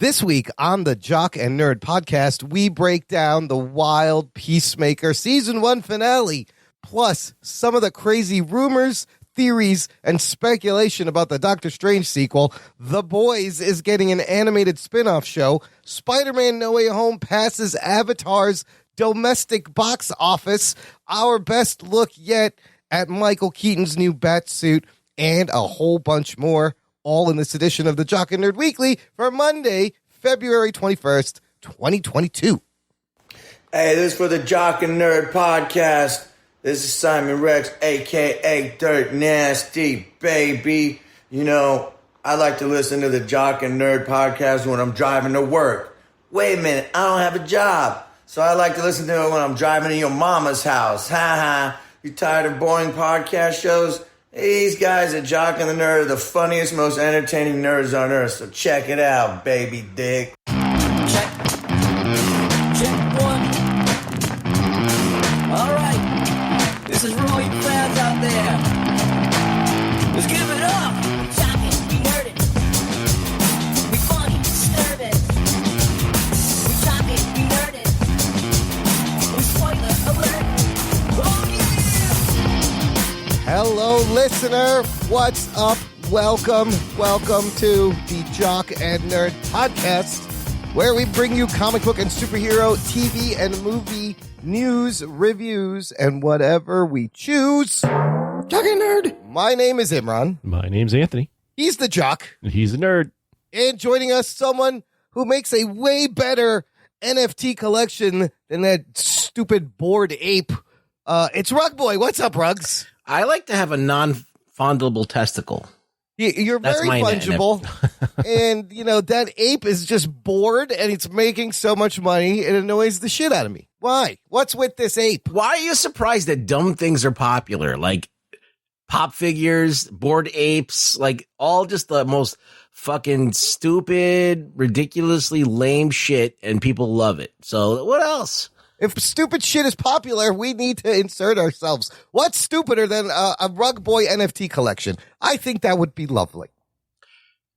This week on the Jock and Nerd podcast, we break down the wild Peacemaker Season 1 finale, plus some of the crazy rumors, theories, and speculation about the Doctor Strange sequel. The Boys is getting an animated spin-off show. Spider-Man No Way Home passes Avatar's domestic box office. Our best look yet at Micheal Keaton's new bat suit, and a whole bunch more. All in this edition of the Jock and Nerd Weekly for Monday, February 21st, 2022. Hey, this is for the Jock and Nerd podcast. This is Simon Rex, a.k.a. Dirt Nasty, baby. You know, I like to listen to the Jock and Nerd podcast when I'm driving to work. Wait a minute, I don't have a job. So I like to listen to it when I'm driving to your mama's house. Ha ha. You tired of boring podcast shows? These guys at Jock and the Nerd are the funniest, most entertaining nerds on earth, so check it out, baby dick. Check one. All right, this is for all you fans out there. Let's give it up. We jockin', we nerdin', we funny, disturbing. We jockin', we nerdin', we spoiler alert. Oh yeah! Hello, listener. What's up? Welcome to the Jock and Nerd podcast, where we bring you comic book and superhero, TV and movie news, reviews, and whatever we choose. Jock and Nerd. My name is Imran. My name's Anthony. He's the Jock. He's a nerd. And joining us, someone who makes a way better NFT collection than that stupid bored ape. It's Rug Boy. What's up, Rugs? I like to have a non-fondable testicle. You're That's very fungible. And, you know, that ape is just bored and it's making so much money it annoys the shit out of me. Why? What's with this ape? Why are you surprised that dumb things are popular? Like pop figures, bored apes, like all just the most fucking stupid, ridiculously lame shit, and people love it. So what else? If stupid shit is popular, we need to insert ourselves. What's stupider than a Rug Boy NFT collection? I think that would be lovely.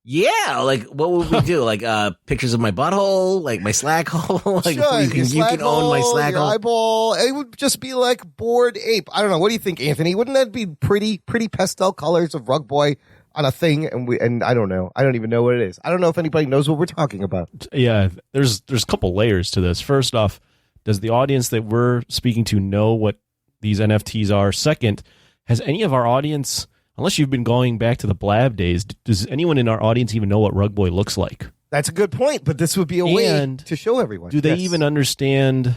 Yeah, like what would we do? Like pictures of my butthole, like my slack hole. Like sure, you can own my slack your hole. Eyeball. It would just be like bored ape. I don't know. What do you think, Anthony? Wouldn't that be pretty pastel colors of Rug Boy on a thing? And I don't know. I don't even know what it is. I don't know if anybody knows what we're talking about. Yeah, there's a couple layers to this. First off, does the audience that we're speaking to know what these NFTs are? Second, has any of our audience, unless you've been going back to the Blab days, does anyone in our audience even know what Rug Boy looks like? That's a good point, but this would be a way to show everyone. Do they even understand?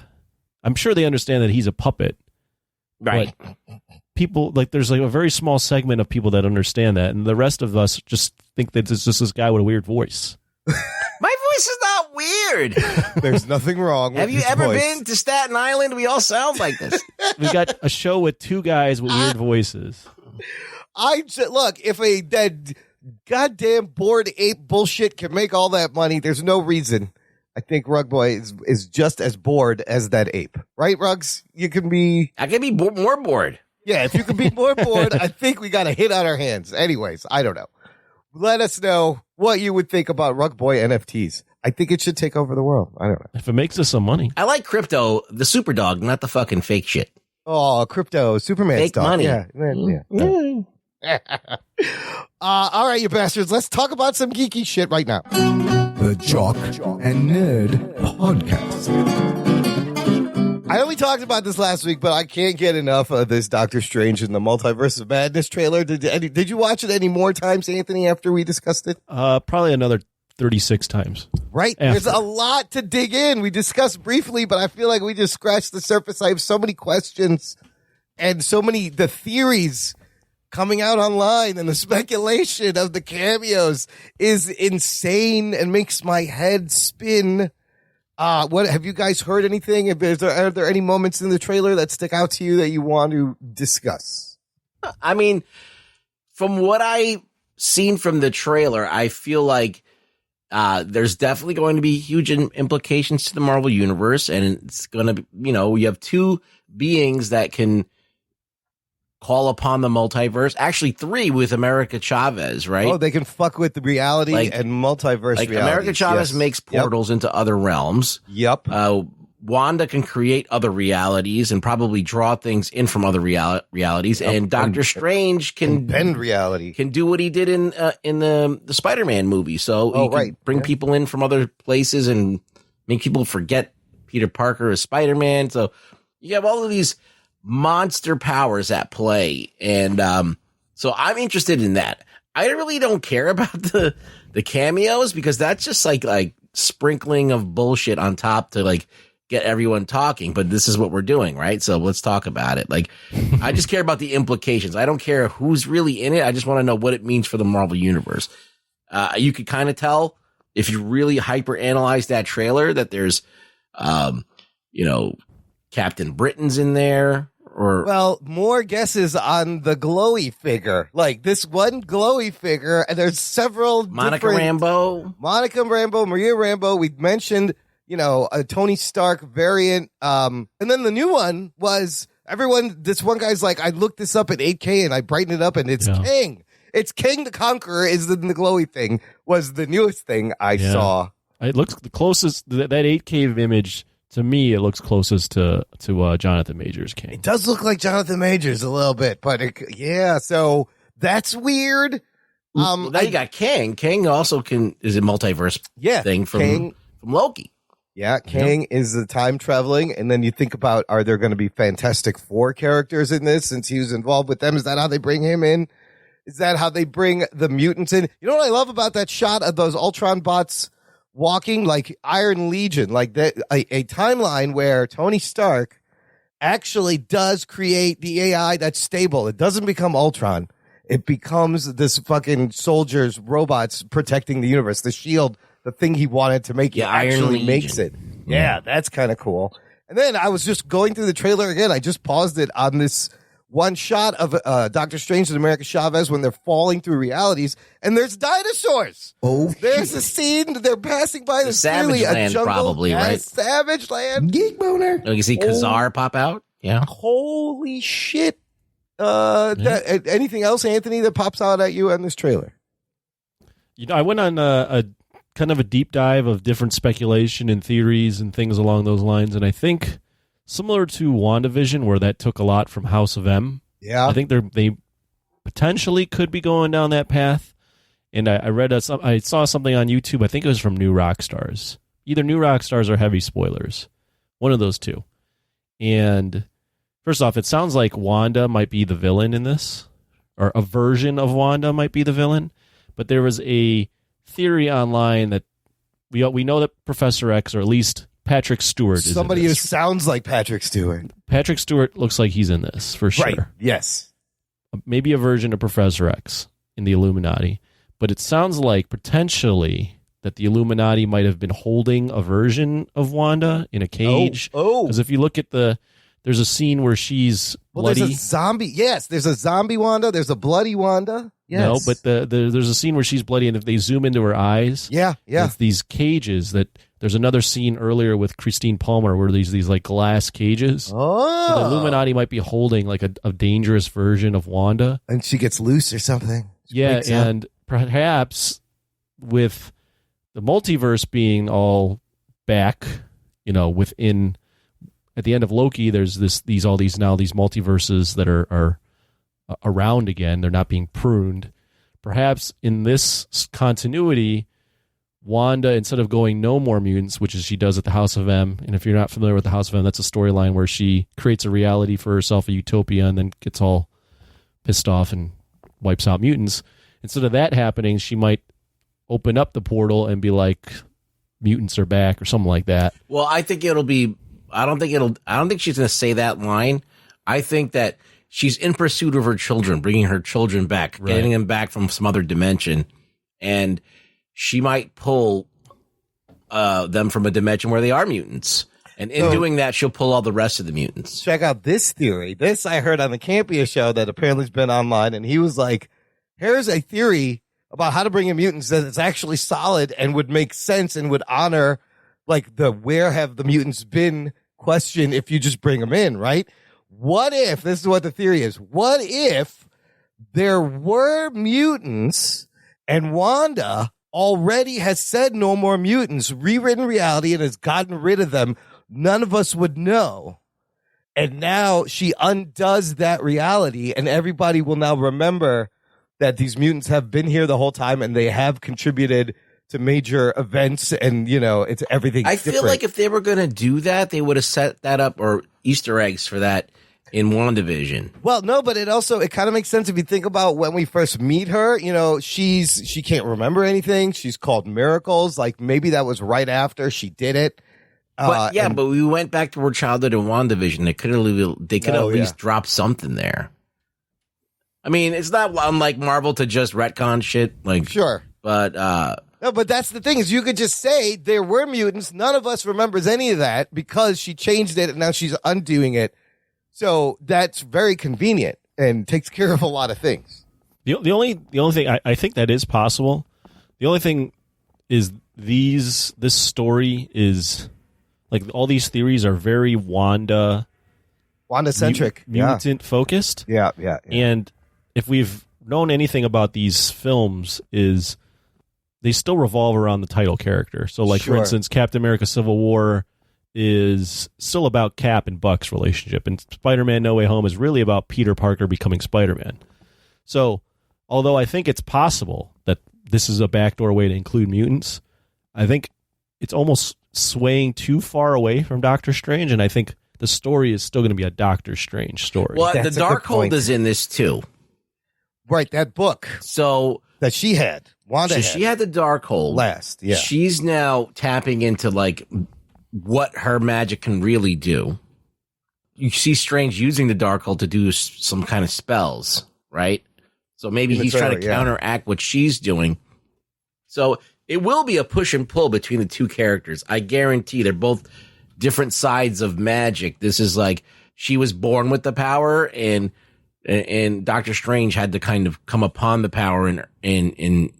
I'm sure they understand that he's a puppet. Right. People, like, there's like a very small segment of people that understand that, and the rest of us just think that it's just this guy with a weird voice. My voice is not weird. There's nothing wrong with Have you his ever voice. been to Staten Island? We all sound like this. We've got a show with two guys with weird voices. Look, if a that goddamn bored ape bullshit can make all that money, there's no reason. I think Rug Boy is just as bored as that ape. Right, Rugs? You can be... I can be more bored. Yeah, if you can be more bored, I think we got a hit on our hands. Anyways, I don't know. Let us know what you would think about Rug Boy NFTs. I think it should take over the world. I don't know. If it makes us some money. I like crypto, the super dog, not the fucking fake shit. Oh, crypto, Superman Fake stuff. money. Yeah. All right, you bastards. Let's talk about some geeky shit right now. The Jock and Nerd podcast. I only talked about this last week, but I can't get enough of this Doctor Strange in the Multiverse of Madness trailer. Did you watch it any more times, Anthony, after we discussed it? Probably another 36 times. Right? After. There's a lot to dig in. We discussed briefly, but I feel like we just scratched the surface. I have so many questions and the theories coming out online, and the speculation of the cameos is insane and makes my head spin. What have you guys heard anything? Are there any moments in the trailer that stick out to you that you want to discuss? I mean, from what I seen from the trailer, I feel like there's definitely going to be huge implications to the Marvel universe, and it's going to be, you have two beings that can call upon the multiverse. Actually, 3 with America Chavez, right? Oh, they can fuck with the reality and multiverse like realities. America Chavez Yes. makes portals into other realms. Yep. Wanda can create other realities and probably draw things in from other realities. And Doctor Strange can bend reality. Can do what he did in the Spider-Man movie. So he can bring people in from other places and make people forget Peter Parker is Spider-Man. So you have all of these monster powers at play. And so I'm interested in that. I really don't care about the cameos because that's just like sprinkling of bullshit on top to like get everyone talking, but this is what we're doing, right? So let's talk about it. Like, I just care about the implications. I don't care who's really in it. I just want to know what it means for the Marvel Universe. You could kind of tell if you really hyper analyze that trailer that there's, Captain Britain's in there. Well, more guesses on the glowy figure. Like this one glowy figure, and there's several Monica Rambeau, Maria Rambeau. We mentioned, a Tony Stark variant. And then the new one was this one guy's like, I looked this up at 8K and I brightened it up and it's King. It's King the Conqueror is the glowy thing, was the newest thing I saw. It looks the closest, that 8K image, to me, it looks closest to Jonathan Majors' King. It does look like Jonathan Majors a little bit, but so that's weird. Now you got King. King also is a multiverse thing from Loki. Yeah, Kang is the time traveling, and then you think about, are there going to be Fantastic Four characters in this since he was involved with them? Is that how they bring him in? Is that how they bring the mutants in? You know what I love about that shot of those Ultron bots walking like Iron Legion, like that, a timeline where Tony Stark actually does create the AI that's stable. It doesn't become Ultron. It becomes this fucking soldiers, robots protecting the universe, the shield. The thing he wanted to make, he actually makes it. Yeah, that's kind of cool. And then I was just going through the trailer again. I just paused it on this one shot of Doctor Strange and America Chavez when they're falling through realities, and there's dinosaurs. Oh, there's a scene. They're passing by. There's Savage clearly Land, a jungle. probably, right? Savage Land. Geek boner. You can see Khazar pop out. Yeah. Holy shit. Anything else, Anthony, that pops out at you on this trailer? I went on a kind of a deep dive of different speculation and theories and things along those lines, and I think similar to WandaVision, where that took a lot from House of M. Yeah, I think they potentially could be going down that path. And I saw something on YouTube. I think it was from New Rockstars, either New Rockstars or Heavy Spoilers, one of those two. And first off, it sounds like Wanda might be the villain in this, or a version of Wanda might be the villain. But there was a theory online that we know that Professor X, or at least Patrick Stewart, is somebody in who this. sounds like Patrick Stewart. Patrick Stewart looks like he's in this for sure. Right. Yes. Maybe a version of Professor X in the Illuminati. But it sounds like potentially that the Illuminati might have been holding a version of Wanda in a cage. Oh. Because if you look at there's a scene where she's bloody. There's a zombie. Yes, there's a zombie Wanda. There's a bloody Wanda. Yes. No, but there's a scene where she's bloody, and if they zoom into her eyes, it's these cages. There's another scene earlier with Christine Palmer where these like glass cages. Oh, so the Illuminati might be holding like a dangerous version of Wanda, and she gets loose or something. And perhaps with the multiverse being all back, within. At the end of Loki, there's these multiverses that are around again. They're not being pruned. Perhaps in this continuity, Wanda, instead of going no more mutants, which is she does at the House of M, and if you're not familiar with the House of M, that's a storyline where she creates a reality for herself, a utopia, and then gets all pissed off and wipes out mutants. Instead of that happening, she might open up the portal and be like, mutants are back or something like that. Well, I think I don't think she's going to say that line. I think that she's in pursuit of her children, bringing her children back, getting them back from some other dimension. And she might pull them from a dimension where they are mutants. And in doing that, she'll pull all the rest of the mutants. Check out this theory. This I heard on the Campia show that apparently has been online. And he was like, here's a theory about how to bring in mutants that is actually solid and would make sense and would honor like the where have the mutants been question if you just bring them in, right? what if, this is what the theory is, what if there were mutants and Wanda already has said no more mutants, rewritten reality, and has gotten rid of them? None of us would know. And now she undoes that reality, and everybody will now remember that these mutants have been here the whole time and they have contributed to major events, and it's everything. I feel like if they were going to do that, they would have set that up or Easter eggs for that in WandaVision. Well, no, but it kind of makes sense if you think about when we first meet her. She can't remember anything. She's called Miracles. Like maybe that was right after she did it. But but we went back to her childhood in WandaVision. They could have at least dropped something there. I mean, it's not unlike Marvel to just retcon shit. Like sure, but no, but that's the thing is you could just say there were mutants. None of us remembers any of that because she changed it and now she's undoing it. So that's very convenient and takes care of a lot of things. The only thing I think that is possible. The only thing is this story is like all these theories are very Wanda-centric, mutant focused. Yeah. And if we've known anything about these films is they still revolve around the title character. So like, for instance, Captain America Civil War is still about Cap and Buck's relationship, and Spider-Man No Way Home is really about Peter Parker becoming Spider-Man. So although I think it's possible that this is a backdoor way to include mutants, I think it's almost swaying too far away from Doctor Strange, and I think the story is still going to be a Doctor Strange story. Well, the Darkhold is in this too. Right, that book. So that she had. Wanda had. She had the Darkhold. Last, yeah. She's now tapping into like what her magic can really do. You see Strange using the Darkhold to do some kind of spells, right? So maybe he's trying to counteract what she's doing. So it will be a push and pull between the two characters. I guarantee they're both different sides of magic. This is like she was born with the power, and Doctor Strange had to kind of come upon the power in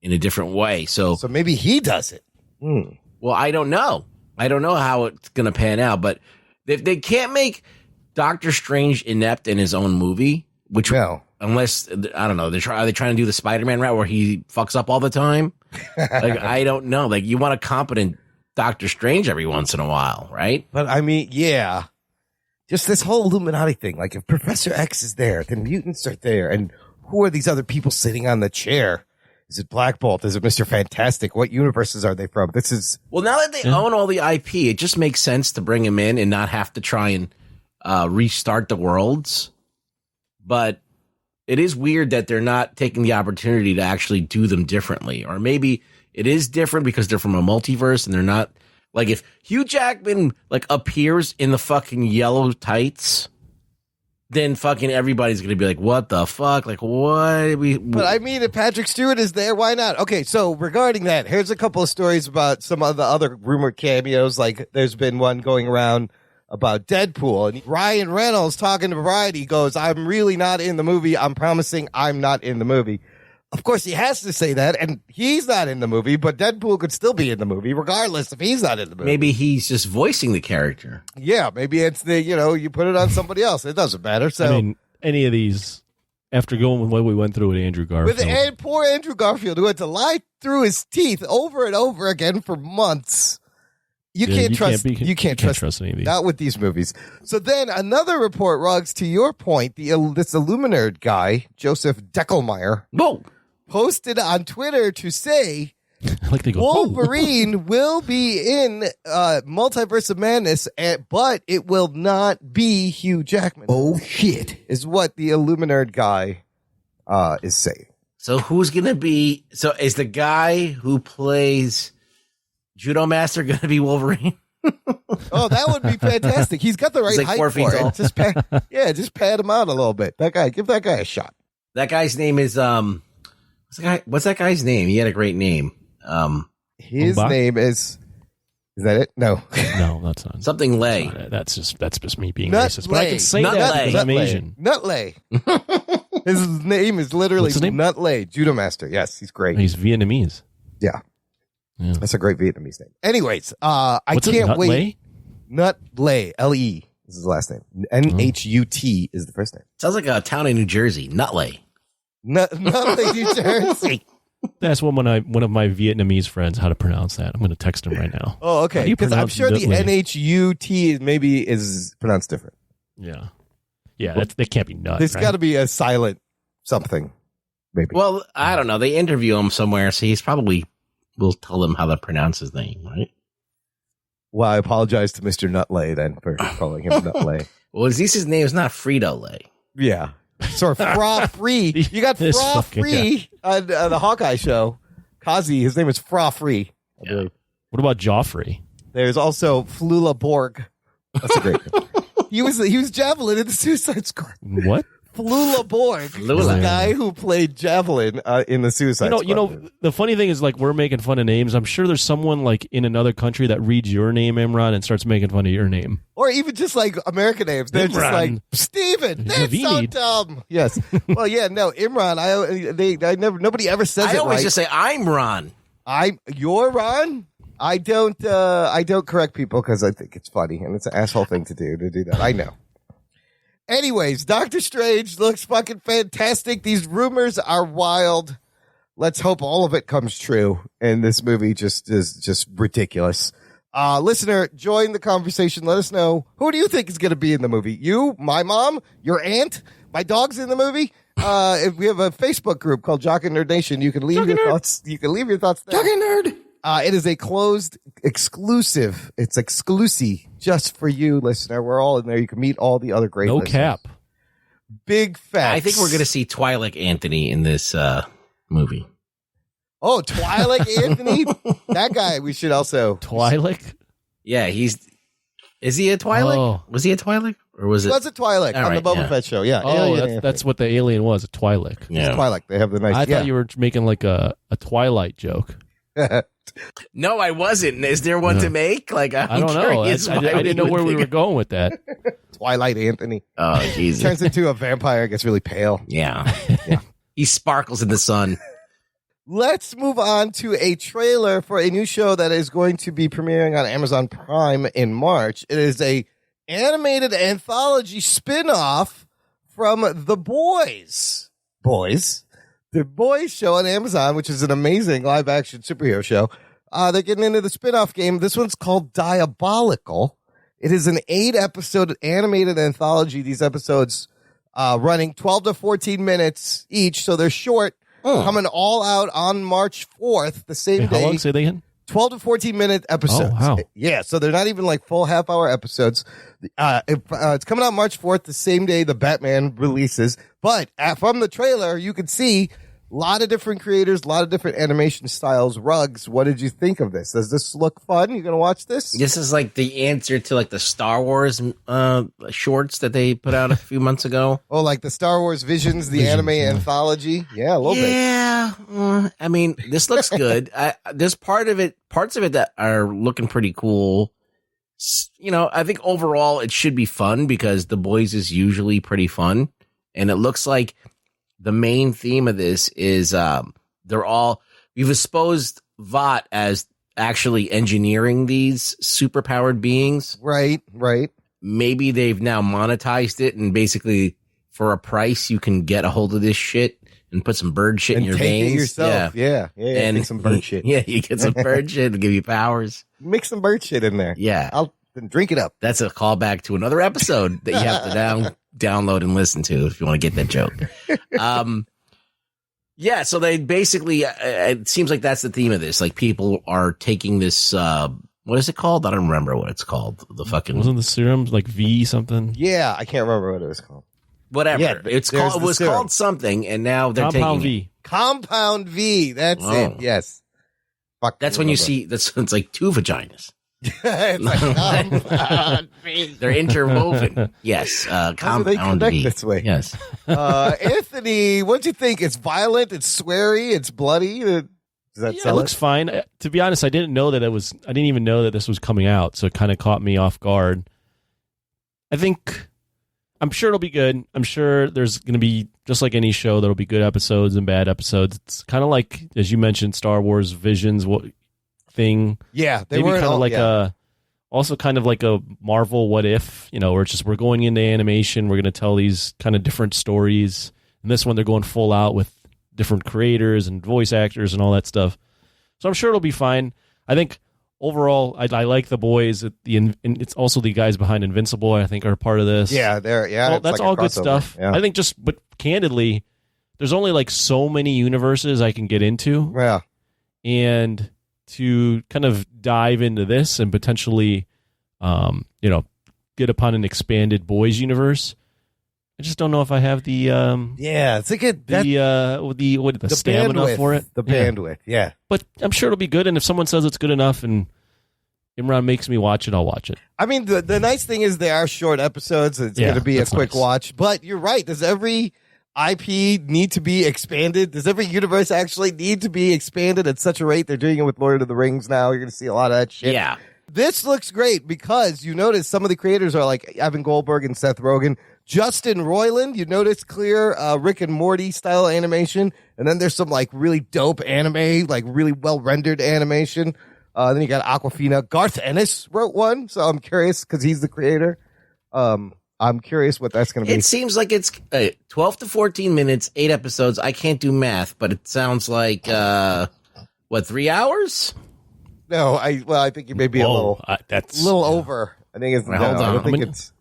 a different way. So maybe he does it. Well, I don't know. I don't know how it's going to pan out, but if they can't make Doctor Strange inept in his own movie, which unless I don't know, are they trying to do the Spider-Man route where he fucks up all the time? Like I don't know. Like you want a competent Doctor Strange every once in a while, right? But I mean, yeah, just this whole Illuminati thing. Like if Professor X is there, then mutants are there, and who are these other people sitting on the chair? Is it Black Bolt? Is it Mr. Fantastic? What universes are they from? This is well, now that they own all the IP, it just makes sense to bring him in and not have to try and restart the worlds. But it is weird that they're not taking the opportunity to actually do them differently. Or maybe it is different because they're from a multiverse and they're not like if Hugh Jackman like appears in the fucking yellow tights, then fucking everybody's going to be like, what the fuck? Like, what? But I mean, if Patrick Stewart is there, why not? Okay, so regarding that, here's a couple of stories about some of the other rumored cameos. Like, there's been one going around about Deadpool. And Ryan Reynolds talking to Variety goes, I'm really not in the movie. I'm promising I'm not in the movie. Of course, he has to say that, and he's not in the movie, but Deadpool could still be in the movie, regardless if he's not in the movie. Maybe he's just voicing the character. Yeah, maybe it's you put it on somebody else. It doesn't matter. So, I mean, any of these, after going with what we went through with Andrew Garfield. Poor Andrew Garfield, who had to lie through his teeth over and over again for months. You can't trust any of these. Not with these movies. So then another report, Ruggs, to your point, this Illuminerd guy, Joseph Deckelmeyer, posted on Twitter to say like they go, Wolverine will be in Multiverse of Madness, but it will not be Hugh Jackman. Oh, shit. Is what the Illuminerd guy is saying. So who's going to be... So is the guy who plays Judo Master going to be Wolverine? Oh, that would be fantastic. He's got the right height 4 feet for tall. it. Just pad him out a little bit. Give that guy a shot. That guy's name is... What's that guy's name? He had a great name. His name is that it? No, that's not something Lay. That's just me being Nut racist. Lay. But I can say that because I'm Asian. Nutley. His name is literally Nutley, Judo Master. Yes, he's great. He's Vietnamese. Yeah, that's a great Vietnamese name. Anyways, I What's can't it, wait. Nutley, L-E. is his last name. Nhut is the first name. Sounds like a town in New Jersey. Nutley. Nutley, New Jersey. That's one of my Vietnamese friends how to pronounce that. I'm going to text him right now. Oh, How okay. do you Because I'm pronounce sure the Nutley? NHUT maybe is pronounced different. Yeah. Yeah, that can't be nuts. There's right? got to be a silent something, maybe. Well, I don't know. They interview him somewhere, so he's probably will tell them how to pronounce his name, right? Well, I apologize to Mr. Nutley then for calling him Nutley. Well, at least his name is not Frito-Lay. Yeah. Sort of Fra Free. You got This Fra fucking Free on the Hawkeye show. Kazi, his name is Fra Free. I believe. What about Joffrey? There's also Flula Borg. That's a great name. He was Javelin in the Suicide Squad. What? Flula Borg. Flula. The guy who played Javelin in the Suicide Squad. You know, the funny thing is, like, we're making fun of names. I'm sure there's someone like in another country that reads your name, Imran, and starts making fun of your name. Or even just like American names. They're just Imran. like, Steven, that's so Naveed. dumb. Yes. Well, yeah, no, Imran, nobody ever says I it always right. just say, I'm Ron. You're Ron? I don't correct people because I think it's funny and it's an asshole thing to do that. I know. Anyways, Doctor Strange looks fucking fantastic. These rumors are wild. Let's hope all of it comes true. And this movie just is just ridiculous. Listener, join the conversation. Let us know, who do you think is going to be in the movie? You, my mom, your aunt, my dog's in the movie. If we have a Facebook group called Jock and Nerd Nation, you can leave your thoughts. You can leave your thoughts there. Jock and Nerd. It is a closed exclusive. It's exclusive just for you, listener. We're all in there. You can meet all the other great No listeners. cap. Big facts. I think we're going to see Twilight Anthony in this movie. Oh, Twilight Anthony? That guy we should also. Twi'lek? Yeah, is he a Twilight? Oh. Was he a Twilight? Or was He it? was a Twilight All on the right, Boba yeah. Fett show. Yeah. Oh, Alien Anthony. that's what the alien was, a Twi'lek. It's Yeah. Twilight. They have the nice. I thought you were making like a Twilight joke. No, I wasn't. Is there one to make? Like, I don't know. I didn't know where we were going with that. Twilight Anthony. Oh, Jesus. Turns into a vampire, gets really pale. Yeah. He sparkles in the sun. Let's move on to a trailer for a new show that is going to be premiering on Amazon Prime in March. It is a animated anthology spin-off from The Boys. The Boys show on Amazon, which is an amazing live-action superhero show. They're getting into the spin-off game. This one's called Diabolical. It is an 8-episode animated anthology. These episodes running 12 to 14 minutes each, so they're short. Coming all out on March 4th, the same How day. long? Say that again? 12 to 14 minute episodes. Oh, wow. Yeah, so they're not even like full half-hour episodes. It's coming out March 4th, the same day the Batman releases. But from the trailer, you could see a lot of different creators, a lot of different animation styles. Rugs, what did you think of this? Does this look fun? You going to watch this? This is like the answer to like the Star Wars shorts that they put out a few months ago. Oh, like the Star Wars Visions, the anime anthology? Yeah, a little bit. Yeah, I mean, this looks good. There's parts of it that are looking pretty cool. You know, I think overall it should be fun because The Boys is usually pretty fun, and it looks like the main theme of this is we've exposed Vought as actually engineering these superpowered beings. Right. Maybe they've now monetized it, and basically for a price you can get a hold of this shit and put some bird shit in And your take veins. it yourself. Yeah. And take some bird shit. Yeah, you get some bird shit to give you powers. Mix some bird shit in there. Yeah. I'll drink it up. That's a callback to another episode that you have to download and listen to if you want to get that joke. Yeah, so they basically, it seems like that's the theme of this. Like, people are taking this, what is it called? I don't remember what it's called. The fucking, Wasn't the serum like V something? Yeah, I can't remember what it was called. whatever. Yeah, It there's was the serum. called something, and now they're Compound taking it. V. Compound V. That's Oh. it. Yes. Fuck. That's when you see, it's like two vaginas. It's like Compound V. They're interwoven. Yes. How do they Compound connect V. this way? Yes. Anthony, what'd you think? It's violent. It's sweary. It's bloody. Does that Yeah, it sell looks fine. To be honest, I didn't even know that this was coming out, so it kind of caught me off guard. I'm sure it'll be good. I'm sure there's going to be, just like any show, there'll be good episodes and bad episodes. It's kind of like, as you mentioned, Star Wars Visions thing. Yeah, they Maybe were kind of like also kind of like a Marvel what if, where it's just we're going into animation, we're going to tell these kind of different stories. And this one, they're going full out with different creators and voice actors and all that stuff. So I'm sure it'll be fine. I think overall, I like the boys. It's also the guys behind Invincible, I think, are part of this. Yeah, Well, that's like all a good crossover. stuff. Yeah. I think but candidly, there's only like so many universes I can get into. Yeah. And to kind of dive into this and potentially, get upon an expanded boys universe, I just don't know if I have the It's like the stamina bandwidth for it. The Yeah. bandwidth, yeah. But I'm sure it'll be good. And if someone says it's good enough and Imran makes me watch it, I'll watch it. I mean, the nice thing is they are short episodes. It's going to be a that's quick nice. watch. But you're right. Does every IP need to be expanded? Does every universe actually need to be expanded at such a rate? They're doing it with Lord of the Rings now. You're going to see a lot of that shit. Yeah. This looks great because you notice some of the creators are like Evan Goldberg and Seth Rogen. Justin Roiland, you notice clear Rick and Morty style animation. And then there's some like really dope anime, like really well rendered animation. Then you got Aquafina. Garth Ennis wrote one, so I'm curious because he's the creator. I'm curious what that's going to be. It seems like it's 12 to 14 minutes, 8 episodes. I can't do math, but it sounds like 3 hours? No, I think you may be a little over. I think it's. Wait, hold on. I don't think Many- it's.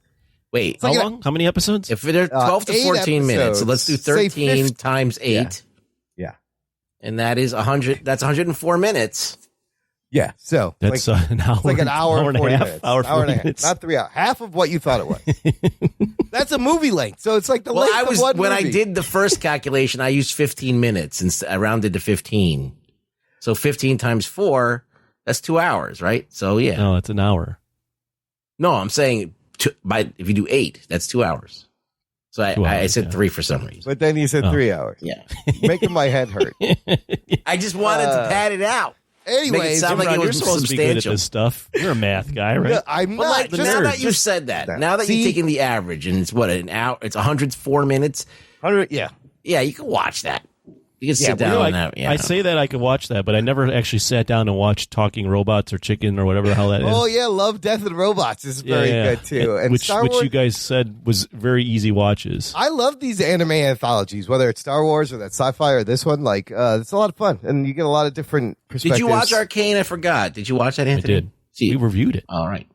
Wait, like How long? How many episodes? if they're 12 to 8 14 minutes, so let's do episodes. Say 13 50 times 8. Yeah. And that is 100. That's 104 minutes. Yeah, so That's like, an hour. it's like an hour and 40 a half. minutes. Hour, Hour and a 40 half, minutes. not 3 hours. Half of what you thought it was. That's a movie length, so it's like the Well, length I was of one when I movie. did the first calculation, I used 15 minutes and I rounded to 15. So 15 times 4, that's 2 hours, right? So yeah. No, it's an hour. No, I'm saying if you do 8, that's 2 hours. So 2 I hours, said yeah. 3 for some reason. But then you said 3 hours. Yeah. Making my head hurt. I just wanted to pad it out. Anyways, sound like Imran, it was you're supposed to be good at substantial. this stuff. You're a math guy, right? no, I'm But not. like, just, now that you just said that, that. now that See? you're taking the average and it's an hour, it's 104 minutes. 100, yeah. Yeah, you can watch that. You can sit but down You know, on that. Yeah. I say that I could watch that, but I never actually sat down and watched Talking Robots or Chicken or whatever the hell that is. Oh yeah, Love, Death, and Robots is very good too. And which Star Wars, you guys said was very easy watches. I love these anime anthologies, whether it's Star Wars or that sci-fi or this one. Like, it's a lot of fun, and you get a lot of different perspectives. Did you watch Arcane? I forgot. Did you watch that, I Anthony? did. See, We reviewed it. all right.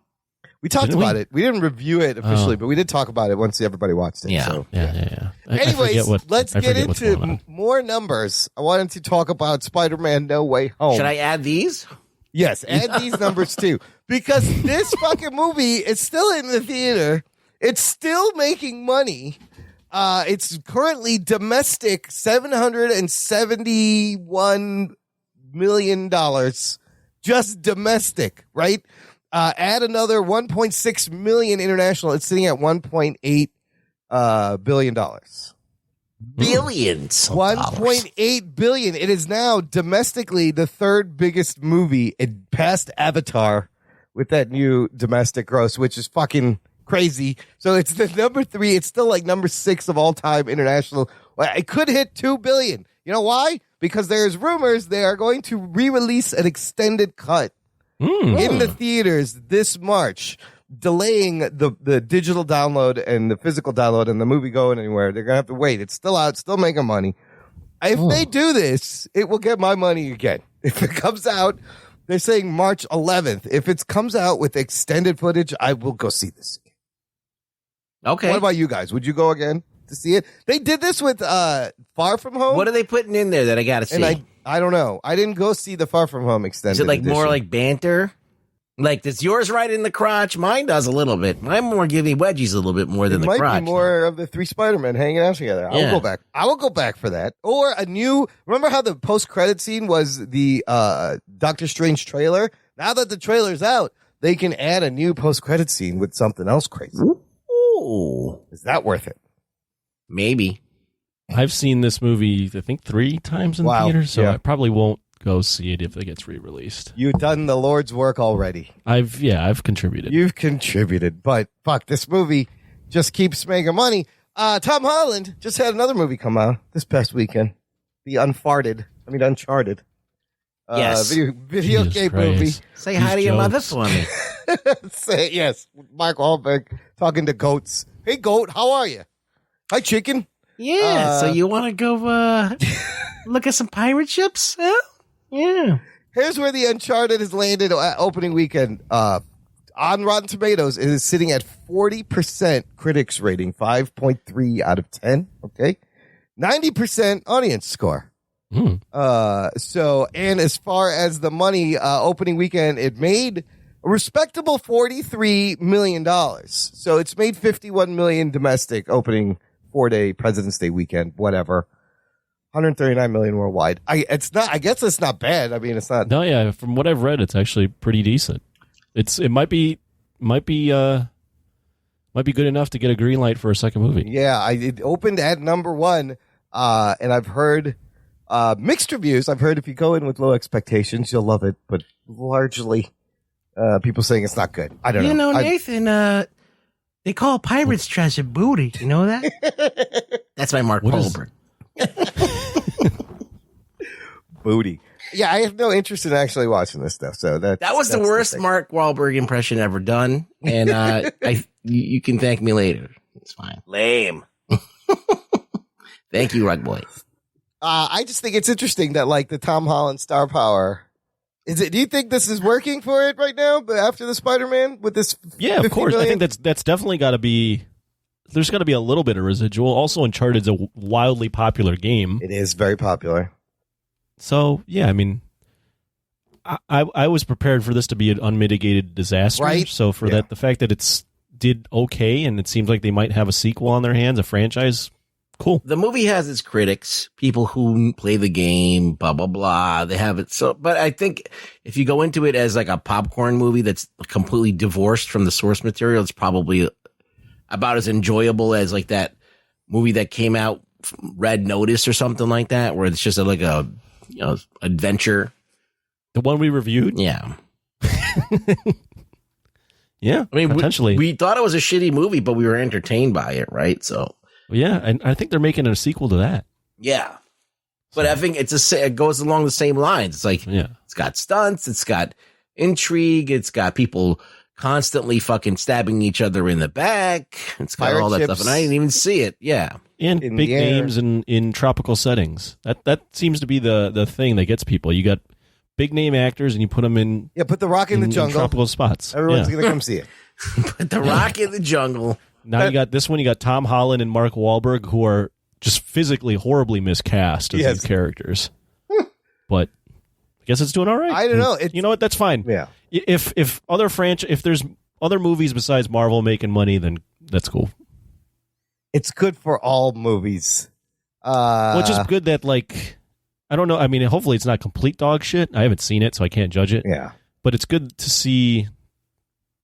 We talked Didn't we? about it. We didn't review it officially, Oh. but we did talk about it once everybody watched it. Yeah. So, Yeah. I Anyways, forget what- let's I get forget what's into going on. more numbers. I wanted to talk about Spider-Man No Way Home. Should I add these? Yes, add these numbers too. Because this fucking movie is still in the theater. It's still making money. It's currently domestic $771 million. Just domestic, right? Add another 1.6 million international. It's sitting at $1.8 billion. Billions. of dollars. 1.8 billion. It is now domestically the third biggest movie past Avatar with that new domestic gross, which is fucking crazy. So it's the number 3. It's still like number 6 of all time international. Well, it could hit 2 billion. You know why? Because there's rumors they are going to re-release an extended cut in the theaters this March, delaying the digital download and the physical download and the movie going anywhere. They're gonna have to wait. It's still out, still making money. If they do this, it will get my money again. If it comes out, they're saying March 11th. If it comes out with extended footage, I will go see this. Okay. What about you guys? Would you go again to see it? They did this with Far From Home. What are they putting in there that I got to see? And I don't know. I didn't go see the Far From Home extended. Is it like more edition. like banter? Like, does yours right in the crotch? Mine does a little bit. Mine more give me wedgies a little bit more than It the might crotch. be more of the 3 Spider-Men hanging out together. I will Yeah. go back. I will go back for that. Or a new. Remember how the post-credit scene was the Doctor Strange trailer? Now that the trailer's out, they can add a new post-credit scene with something else crazy. Ooh, Is that worth it? maybe. I've seen this movie, I think, 3 times in Wow. theaters, so Yeah. I probably won't go see it if it gets re-released. You've done the Lord's work already. I've contributed. You've contributed, but fuck, this movie just keeps making money. Tom Holland just had another movie come out this past weekend, Uncharted. Yes. Video Jesus game Christ. movie. Say These hi to your mother jokes. for me. Say yes, Mark Wahlberg talking to goats. Hey, goat, how are you? Hi, chicken. Yeah, so you want to go look at some pirate ships? Huh? Yeah. Here's where the Uncharted has landed opening weekend. On Rotten Tomatoes, it is sitting at 40% critics rating, 5.3 out of 10. Okay. 90% audience score. And as far as the money, opening weekend, it made a respectable $43 million. So it's made $51 million domestic opening 4-day President's Day weekend, whatever. 139 million worldwide. I guess it's not bad. I mean, it's not. No, yeah. From what I've read, it's actually pretty decent. It might be good enough to get a green light for a second movie. Yeah, it opened at number 1, and I've heard mixed reviews. I've heard if you go in with low expectations, you'll love it, but largely people saying it's not good. I don't know. You know, Nathan, they call pirates treasure booty. You know that? That's my Mark Wahlberg. Booty. Yeah, I have no interest in actually watching this stuff. So that was the worst Mark Wahlberg impression ever done, and you can thank me later. It's fine. Lame. Thank you, Rug Boy. I just think it's interesting that like the Tom Holland star power. Do you think this is working for it right now? But after the Spider-Man with this, yeah, of course. million? I think that's definitely got to be. There's got to be a little bit of residual. Also, Uncharted's a wildly popular game. It is very popular. So yeah, I mean, I was prepared for this to be an unmitigated disaster. Right? So for that, the fact that it's did okay, and it seems like they might have a sequel on their hands, a franchise. Cool. The movie has its critics, people who play the game, blah, blah, blah. They have it. So, but I think if you go into it as like a popcorn movie that's completely divorced from the source material, it's probably about as enjoyable as like that movie that came out, Red Notice or something like that, where it's just like a, adventure. The one we reviewed? Yeah. Yeah. I mean, potentially. We thought it was a shitty movie, but we were entertained by it, right? So. Yeah, and I think they're making a sequel to that. Yeah. But I think it goes along the same lines. It's like, It's got stunts, it's got intrigue, it's got people constantly fucking stabbing each other in the back. It's got all that stuff, and I didn't even see it. Yeah. And big names in tropical settings. That seems to be the thing that gets people. You got big name actors, and you put them in. Yeah, put The Rock in the jungle. Tropical spots. Everyone's going to come see it. Put The Rock in the jungle. Now you got this one. You got Tom Holland and Mark Wahlberg, who are just physically horribly miscast as these characters. But I guess it's doing all right. I don't know. You know what? That's fine. Yeah. If there's other movies besides Marvel making money, then that's cool. It's good for all movies. Well, it's just good that like I don't know. I mean, hopefully it's not complete dog shit. I haven't seen it, so I can't judge it. Yeah. But it's good to see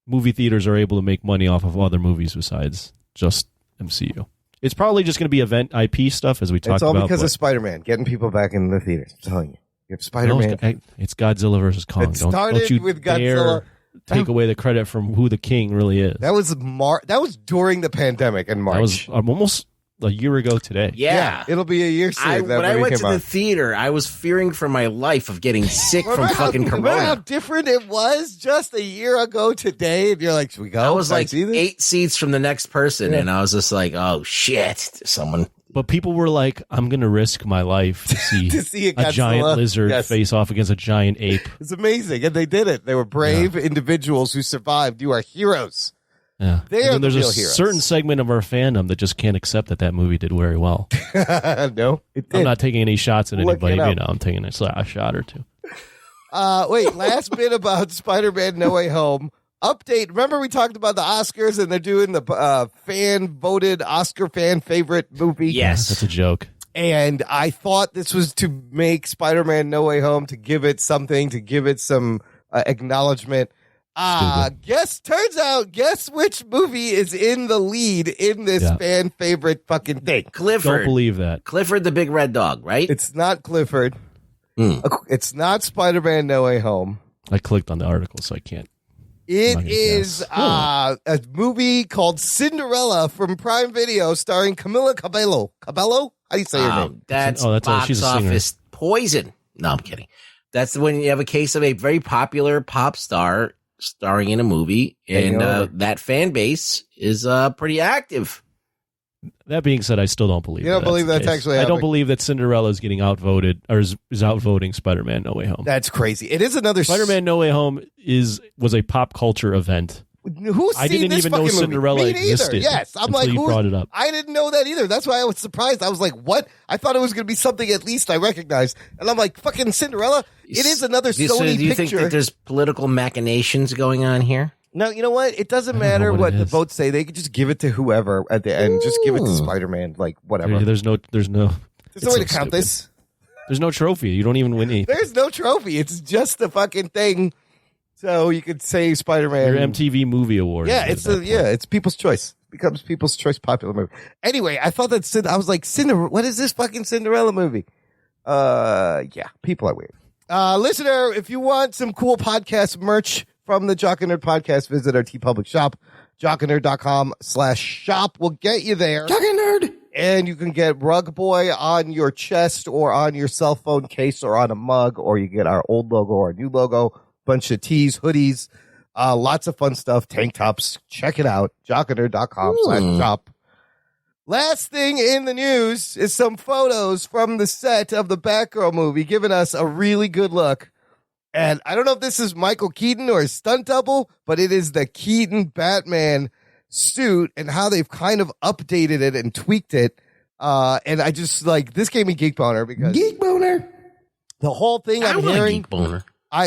movie theaters are able to make money off of other movies besides just MCU. It's probably just going to be event IP stuff, as we talked about. It's all because of Spider-Man, getting people back in the theaters. I'm telling you. You have Spider-Man. No, it's Godzilla versus Kong. It started don't you with Godzilla. Take away the credit from who the king really is. That was during the pandemic in March. That was almost a year ago today. Yeah. It'll be a year soon. When I went to the theater, I was fearing for my life of getting sick from fucking corona. Remember how different it was just a year ago today? And you're like, should we go? I was like 8 seats from the next person, and I was just like, oh, shit. Someone. But people were like, I'm going to risk my life to see, a giant lizard face off against a giant ape. It's amazing. And they did it. They were brave individuals who survived. You are heroes. Yeah. There's a certain segment of our fandom that just can't accept that movie did very well. No, it did. I'm not taking any shots at anybody. I'm taking a shot or two. Wait, last bit about Spider-Man No Way Home. Update. Remember we talked about the Oscars and they're doing the fan-voted Oscar fan favorite movie? Yes. That's a joke. And I thought this was to make Spider-Man No Way Home, to give it something, to give it some acknowledgement. Guess which movie is in the lead in this fan favorite fucking thing? Clifford. Don't believe that. Clifford the big red dog, right? It's not Clifford. It's not Spider-Man No Way Home. I clicked on the article, so I can't. It is a movie called Cinderella from Prime Video starring Camila Cabello. Cabello? How do you say her name? That's she's box a singer. office poison. No, I'm kidding. That's when you have a case of a very popular pop star starring in a movie, and that fan base is pretty active. That being said, I still don't believe. You don't believe that's actually I happening? don't believe that Cinderella is getting outvoted or is outvoting Spider-Man: No Way Home. That's crazy. It is another Spider-Man: No Way Home was a pop culture event. Who's I seen didn't this even know fucking movie? Cinderella Me neither. existed. Yes, I'm until like, you brought it up. I didn't know that either. That's why I was surprised. I was like, what? I thought it was going to be something at least I recognized, and I'm like, fucking Cinderella. It is another Sony So do you picture. think that there's political machinations going on here? No, you know what? It doesn't I don't know matter what what it the is. votes say. They could just give it to whoever at the end. Just give it to Spider-Man. Like whatever. There's no There's no way it's to so count stupid. this. There's no trophy. You don't even win anything. There's no trophy. It's just a fucking thing. So you could say Spider-Man. Your MTV Movie Award. Yeah, it's People's Choice. Becomes People's Choice popular movie. Anyway, I thought that I was like, what is this fucking Cinderella movie? Yeah, people are weird. Listener, if you want some cool podcast merch from the Jock and Nerd podcast, visit our TeePublic shop. jockandnerd.com/shop will get you there. Jock and Nerd. And you can get Rug Boy on your chest or on your cell phone case or on a mug, or you get our old logo or our new logo, bunch of tees, hoodies, lots of fun stuff, tank tops. Check it out. jockandnerd.com/shop. Last thing in the news is some photos from the set of the Batgirl movie, giving us a really good look. And I don't know if this is Micheal Keaton or his stunt double, but it is the Keaton Batman suit and how they've kind of updated it and tweaked it. And I just like, this gave me geek boner because Geek boner. the whole thing I I'm want a hearing. geek boner.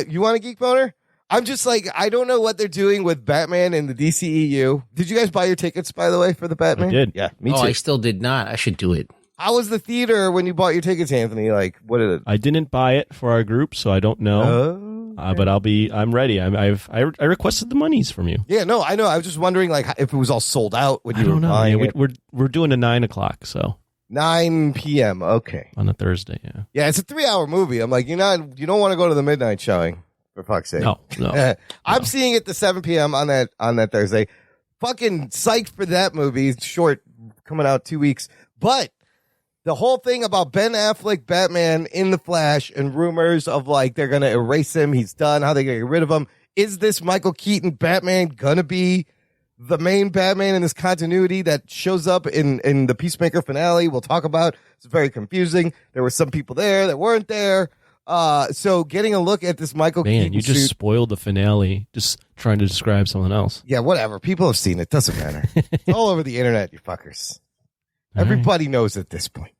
You want a geek boner? I'm just like, I don't know what they're doing with Batman in the DCEU. Did you guys buy your tickets, by the way, for the Batman? I did. Yeah, me too. I still did not. I should do it. How was the theater when you bought your tickets, Anthony? Like, what did it? I didn't buy it for our group, so I don't know. But I'm ready. I requested the monies from you. Yeah, no, I know. I was just wondering, like, if it was all sold out when I you were don't know. buying Yeah, it. we're doing a 9:00, so 9 p.m. Okay. on a Thursday. Yeah. Yeah, it's a 3-hour movie. I'm like, you don't want to go to the midnight showing, for fuck's sake. No. I'm seeing it the 7 p.m. on that Thursday. Fucking psyched for that movie. It's short, coming out 2 weeks. But the whole thing about Ben Affleck, Batman in the Flash, and rumors of like they're gonna erase him, he's done, how they gonna get rid of him. Is this Micheal Keaton Batman gonna be the main Batman in this continuity that shows up in the Peacemaker finale? We'll talk about. It's very confusing. There were some people there that weren't there. So getting a look at this Micheal Keaton You just suit. spoiled the finale just trying to describe someone else. Yeah, whatever. People have seen it. Doesn't matter. It's all over the internet, you fuckers. Everybody knows at this point.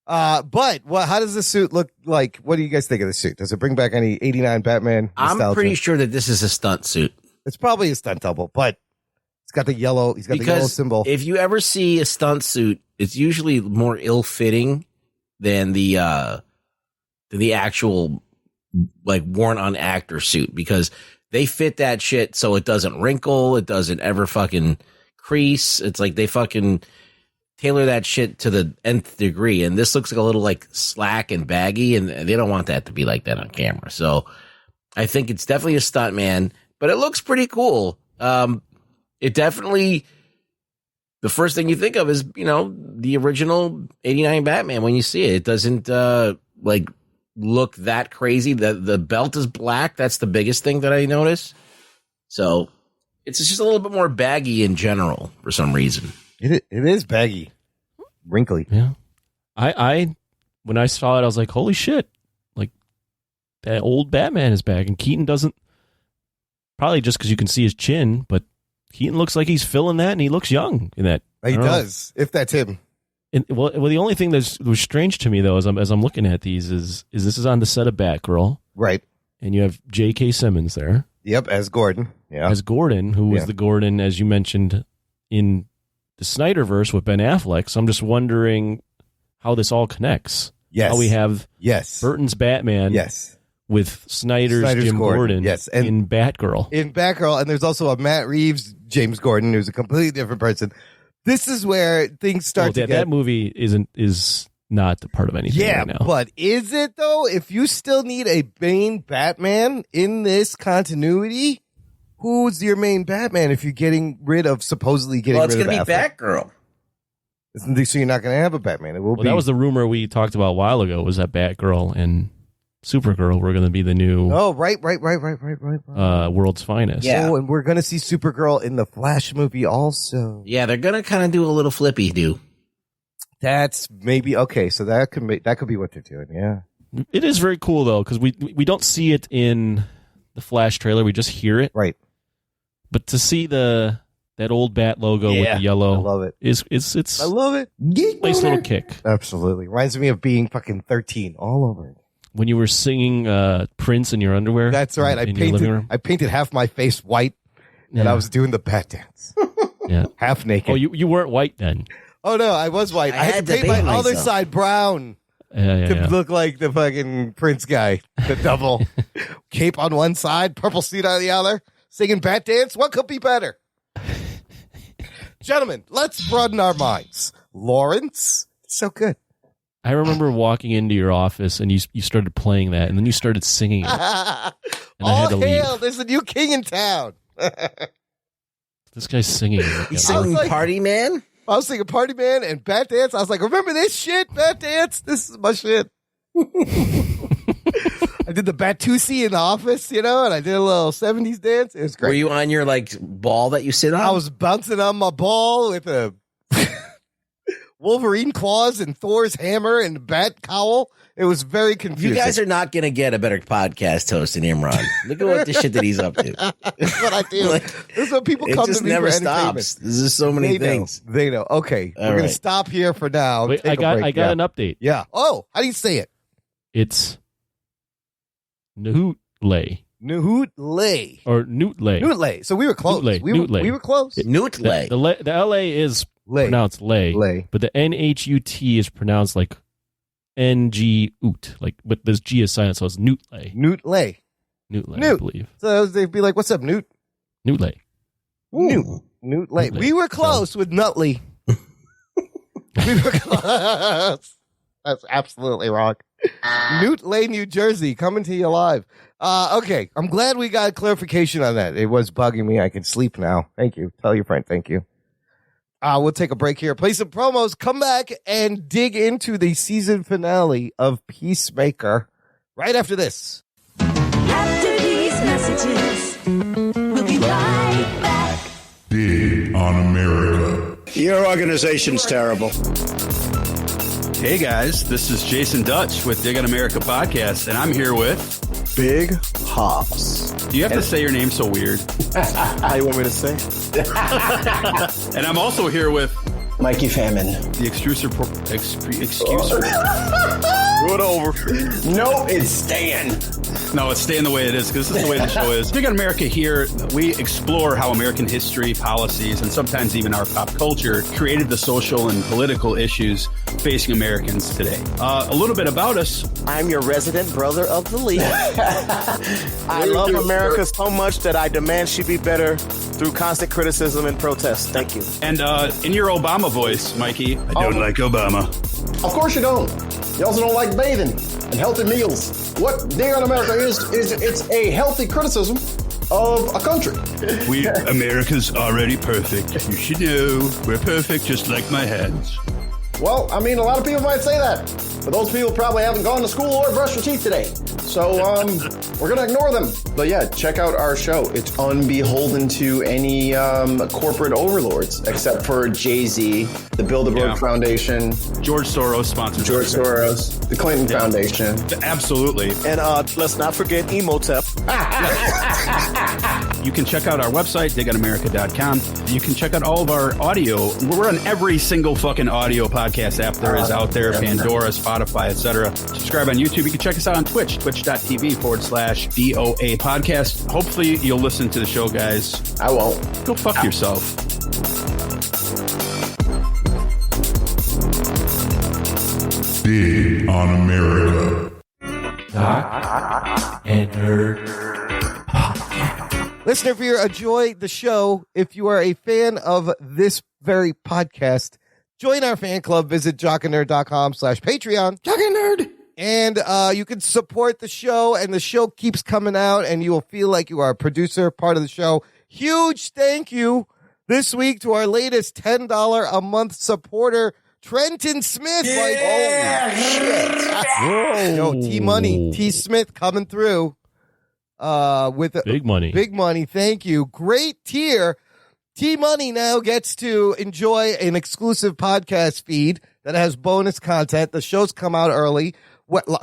But how does this suit look like? What do you guys think of the suit? Does it bring back any 89 Batman nostalgia? I'm pretty sure that this is a stunt suit. It's probably a stunt double, but it's got the yellow. He's got the yellow symbol. If you ever see a stunt suit, it's usually more ill-fitting than the actual like worn on actor suit, because they fit that shit so it doesn't wrinkle, it doesn't ever fucking crease. It's like they fucking tailor that shit to the nth degree, and this looks like a little like slack and baggy, and they don't want that to be like that on camera. So I think it's definitely a stunt man, but it looks pretty cool. It definitely, the first thing you think of is, the original 89 Batman when you see it. It doesn't like look that crazy. The belt is black. That's the biggest thing that I notice. So it's just a little bit more baggy in general for some reason. It is baggy, wrinkly. Yeah. I when I saw it, I was like, holy shit. Like, that old Batman is back. And Keaton doesn't, probably just because you can see his chin, but Keaton looks like he's filling that, and he looks young in that. He does, if that's him. And, well, the only thing that was strange to me, though, as I'm looking at these, is this is on the set of Batgirl. Right. And you have J.K. Simmons there. Yep, as Gordon. Yeah. As Gordon, who was the Gordon, as you mentioned, in the Snyderverse with Ben Affleck. So I'm just wondering how this all connects. Yes. How we have Burton's Batman with Snyder's Jim Gordon and in Batgirl. In Batgirl, and there's also a Matt Reeves James Gordon, who's a completely different person. This is where things start to get... That movie is not a part of anything right now. But is it, though? If you still need a main Batman in this continuity, who's your main Batman if you're getting rid of, supposedly getting rid of Well, it's going to be Affleck? Batgirl. So you're not going to have a Batman. It will be... That was the rumor we talked about a while ago, was that Batgirl and Supergirl were going to be the new Oh, right. world's finest. Yeah. Oh, and we're going to see Supergirl in the Flash movie also. Yeah, they're gonna kind of do a little flippy do. That's maybe okay. So that could be what they're doing. Yeah. It is very cool though, because we don't see it in the Flash trailer. We just hear it. Right. But to see that old bat logo with the yellow, I love it. It's I love it. nice little kick. Absolutely. Reminds me of being fucking 13 all over it. When you were singing Prince in your underwear. That's right. In your living room. I painted half my face white and I was doing the bat dance. Yeah. Half naked. Oh, you weren't white then. Oh no, I was white. I had to paint my other myself. side brown to look like the fucking Prince guy. The double cape on one side, purple suit on the other, singing bat dance. What could be better? Gentlemen, let's broaden our minds. Lawrence, so good. I remember walking into your office and you started playing that, and then you started singing it. And I had to hail! leave. There's a new king in town. This guy's singing. He's singing like- Party Man. I was thinking Party Man and Bat Dance. I was like, remember this shit? Bat Dance? This is my shit. I did the Batusi in the office, and I did a little 70s dance. It was great. Were you on your like ball that you sit on? I was bouncing on my ball with a Wolverine claws and Thor's hammer and bat cowl. It was very confusing. You guys are not going to get a better podcast host than Imran. Look at what the shit that he's up to. That's what I do. This is what people It come just to me never for entertainment. stops. There's just so many They things. know. They know. Okay, All we're going right. to stop here for now. Wait, Take a I break. got an update. Yeah. Oh, how do you say it? It's Nootley Nootley. or Nootley. Nootley. So we were close. Nootley. We were close. Nootley. The LA is Lay. pronounced lay, Lay. but the NHUT is pronounced like NG oot, like but this G is silent, so it's Nootley. Nootley. Nootley, I Newt. believe. So they'd be like, "What's up, Newt?" Nootley. Nootley. Nootley. We were close with Nutley. We were close. That's absolutely wrong. Nootley, New Jersey, coming to you live. Okay, I'm glad we got clarification on that. It was bugging me. I can sleep now. Thank you. Tell your friend thank you. We'll take a break here, play some promos, come back, and dig into the season finale of Peacemaker right after this. After these messages, we'll be right back. Dig on America. Your organization's terrible. Hey guys, this is Jason Dutch with Dig on America podcast, and I'm here with. Big Hops. Do you have to say your name so weird? How you want me to say? And I'm also here with Mikey Famine. the excuser. Do it over. Nope, it's Stan. No, it's staying the way it is because this is the way the show is. Dig on America here, we explore how American history, policies, and sometimes even our pop culture created the social and political issues facing Americans today. A little bit about us. I'm your resident brother of the league. I love America so much that I demand she be better through constant criticism and protest. Thank you. And in your Obama voice, Mikey, I don't like Obama. Of course you don't. You also don't like bathing and healthy meals. What Dig on America is it's a healthy criticism of a country. America's already perfect. You should know we're perfect just like my hands. Well, I mean, a lot of people might say that, but those people probably haven't gone to school or brushed their teeth today. So, we're going to ignore them. But yeah, check out our show. It's unbeholden to any corporate overlords, except for Jay-Z, the Bilderberg Foundation. George Soros sponsors. George Soros, the Clinton Foundation. Absolutely. And let's not forget Emotep. You can check out our website, digonamerica.com. You can check out all of our audio. We're on every single fucking audio podcast app there is out there, Pandora, Spotify, etc. Subscribe on YouTube. You can check us out on Twitch, twitch.tv/DOA podcast. Hopefully you'll listen to the show, guys. I won't. Go fuck yourself. Dig on America. And nerd. Listener, if you enjoy the show, if you are a fan of this very podcast, join our fan club. Visit jockandnerd.com/Patreon. Jock and Nerd. And you can support the show, and the show keeps coming out, and you will feel like you are a producer, part of the show. Huge thank you this week to our latest $10 a month supporter, Trenton Smith. shit. Yo, T Money, T Smith coming through with Big money. Big money. Thank you. Great tier. T Money now gets to enjoy an exclusive podcast feed that has bonus content. The shows come out early.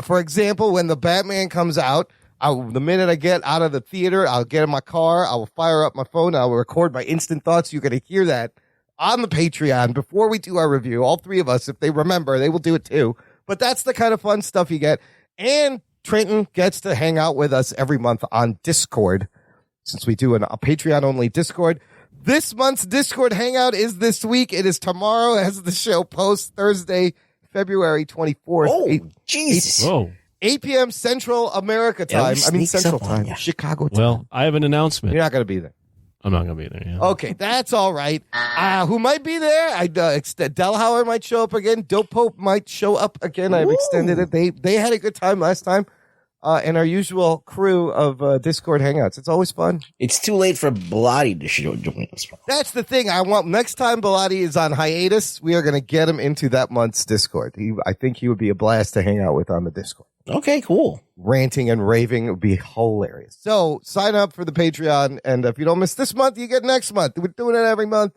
For example, when the Batman comes out, the minute I get out of the theater, I'll get in my car, I will fire up my phone, I will record my instant thoughts. You're going to hear that on the Patreon before we do our review. All three of us, if they remember, they will do it too. But that's the kind of fun stuff you get. And Trenton gets to hang out with us every month on Discord, since we do a Patreon-only Discord. This month's Discord hangout is this week. It is tomorrow as the show posts, Thursday, February 24th. Oh, Jesus. 8 p.m. Central America time. Central time. Chicago time. Well, I have an announcement. You're not going to be there. I'm not going to be there. Yeah. Okay, that's all right. Who might be there? Delhauer might show up again. Dope Pope might show up again. I've extended it. They had a good time last time. And our usual crew of Discord hangouts. It's always fun. It's too late for Bilotti to join us. That's the thing. I want next time Bilotti is on hiatus, we are going to get him into that month's Discord. I think he would be a blast to hang out with on the Discord. Okay, cool. Ranting and raving would be hilarious. So sign up for the Patreon, and if you don't miss this month, you get next month. We're doing it every month.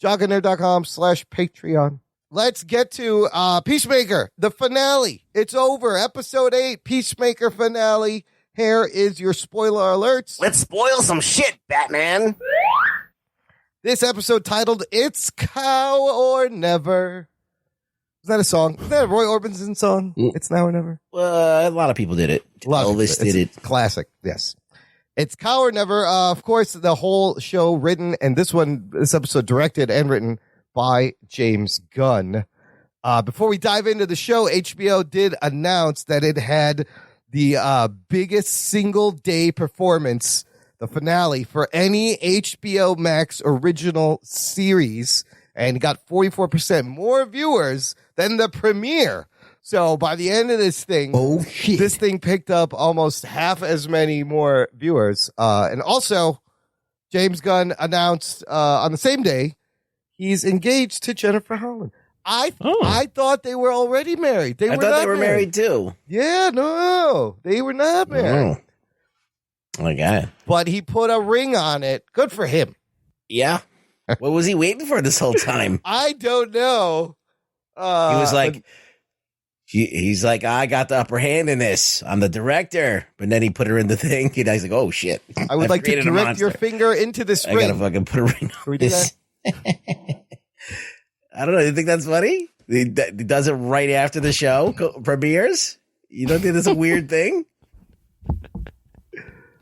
jockandnerd.com/Patreon. Let's get to Peacemaker, the finale. It's over. Episode 8, Peacemaker finale. Here is your spoiler alerts. Let's spoil some shit, Batman. This episode titled It's Cow or Never. Is that a song? Is that a Roy Orbison song? It's Now or Never? A lot of people did it. Elvis did it. Classic, yes. It's Cow or Never. Of course, the whole show written, and this episode directed and written by James Gunn. Before we dive into the show, HBO did announce that it had the biggest single day performance, the finale for any HBO Max original series, and got 44% more viewers than the premiere. So by the end of this thing, this thing picked up almost half as many more viewers. And also, James Gunn announced on the same day, he's engaged to Jennifer Holland. I thought they were already married. I thought they were married too. Yeah, no, they were not married. Okay. But he put a ring on it. Good for him. Yeah. What was he waiting for this whole time? I don't know. He was like, he's like, I got the upper hand in this. I'm the director. But then he put her in the thing. And he's like, oh shit. I would like to direct your finger into this ring. I gotta fucking put a ring on. Can we do that? I don't know. You think that's funny? He does it right after the show premieres? You don't think that's a weird thing?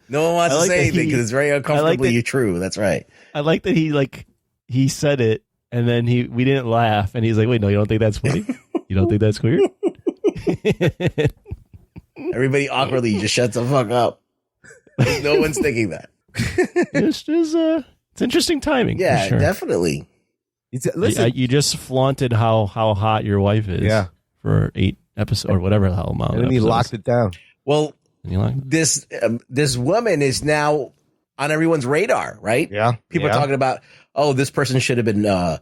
No one wants to say anything because it's very uncomfortably true. That's right. I like that he said it and then we didn't laugh and he's like, wait, no, you don't think that's funny? You don't think that's weird? Everybody awkwardly just shuts the fuck up. No one's thinking that. It's just it's interesting timing. Yeah, for sure. Definitely. Listen, you just flaunted how hot your wife is. Yeah. For 8 episodes or whatever the hell amount. And then he locked it down. Well, this woman is now on everyone's radar, right? Yeah. People are talking about, this person should have been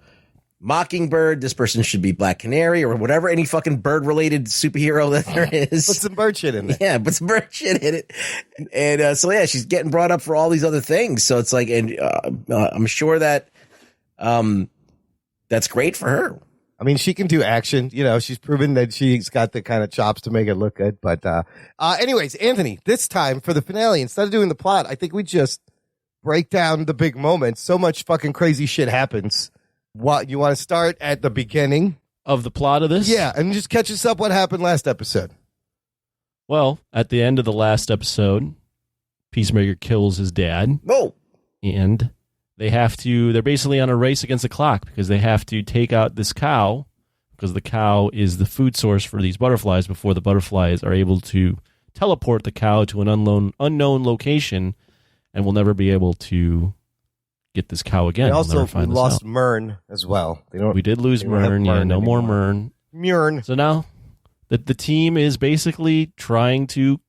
Mockingbird. This person should be Black Canary or whatever, any fucking bird-related superhero that there is. Put some bird shit in there. Yeah, put some bird shit in it. And so, yeah, she's getting brought up for all these other things. So it's like, and I'm sure that that's great for her. I mean, she can do action. You know, she's proven that she's got the kind of chops to make it look good. But anyways, Anthony, this time for the finale, instead of doing the plot, I think we just break down the big moments. So much fucking crazy shit happens. What, you want to start at the beginning of the plot of this? Yeah, and just catch us up what happened last episode. Well, at the end of the last episode, Peacemaker kills his dad. No. And they're basically on a race against the clock because they have to take out this cow because the cow is the food source for these butterflies before the butterflies are able to teleport the cow to an unknown location and will never be able to get this cow again. We also lost out. Myrn as well. We did lose Myrn. Yeah, no more Myrn. Myrn. So now the team is basically trying to,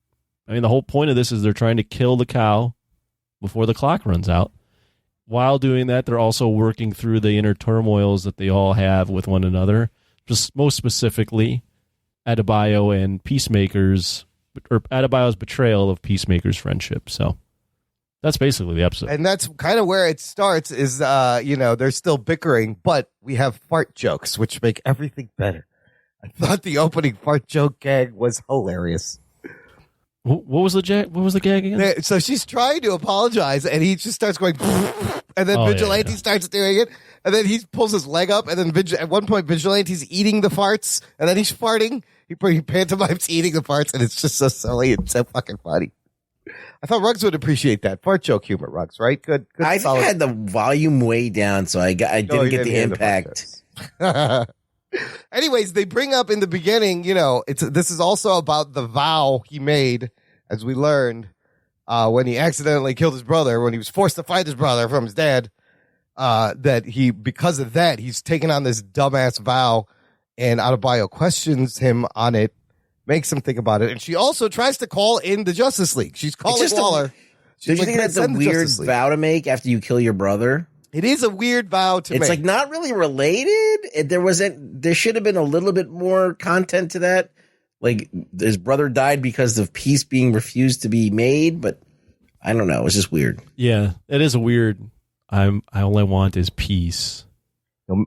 the whole point of this is they're trying to kill the cow before the clock runs out. While doing that, they're also working through the inner turmoils that they all have with one another. just most specifically Adebayo and Peacemaker's, or Adebayo's betrayal of Peacemaker's friendship. So that's basically the episode. And that's kind of where it starts is, they're still bickering, but we have fart jokes, which make everything better. I thought the opening fart joke gag was hilarious. What was the gag again? So she's trying to apologize, and he just starts going, and then Vigilante starts doing it, and then he pulls his leg up, and then at one point Vigilante's eating the farts, and then he's farting. He pantomimes eating the farts, and it's just so silly and so fucking funny. I thought Ruggs would appreciate that fart joke humor. Ruggs, right? Good. I think I had the volume way down, so I didn't get the impact. Anyways, they bring up in the beginning, this is also about the vow he made, as we learned, when he accidentally killed his brother, when he was forced to fight his brother from his dad, because of that, he's taken on this dumbass vow, and Adebayo questions him on it, makes him think about it, and she also tries to call in the Justice League. She's calling Waller. Do you think that's a weird vow to make after you kill your brother? It is a weird vow to make. It's like not really related. There should have been a little bit more content to that. Like his brother died because of peace being refused to be made, but I don't know. It's just weird. Yeah, it is a weird. All I want is peace.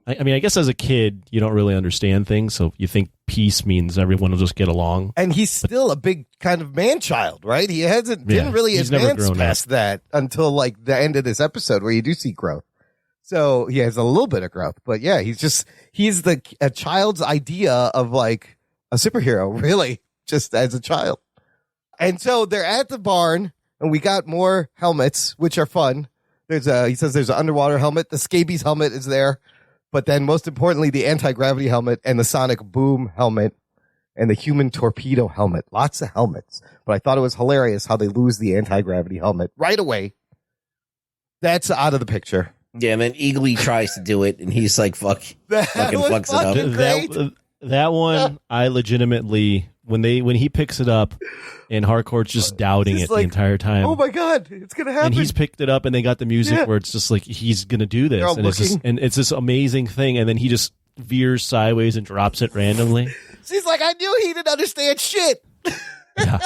I mean, I guess as a kid, you don't really understand things, so you think peace means everyone will just get along. And he's still a big kind of man-child, right? He didn't really advance past that until like the end of this episode, where you do see growth. So he has a little bit of growth, but yeah, he's a child's idea of like a superhero, really, just as a child. And so they're at the barn, and we got more helmets, which are fun. He says there's an underwater helmet. The scabies helmet is there. But then most importantly, the anti-gravity helmet and the sonic boom helmet and the human torpedo helmet. Lots of helmets. But I thought it was hilarious how they lose the anti-gravity helmet right away. That's out of the picture. Yeah, and then Eagly tries to do it, and he's like, fucking fucks it up. That one, I legitimately, when he picks it up, and Harcourt's just doubting it the entire time. Oh my God, it's going to happen. And he's picked it up, and they got the music where it's just like, he's going to do this. And it's this amazing thing, and then he just veers sideways and drops it randomly. She's like, I knew he didn't understand shit. Yeah.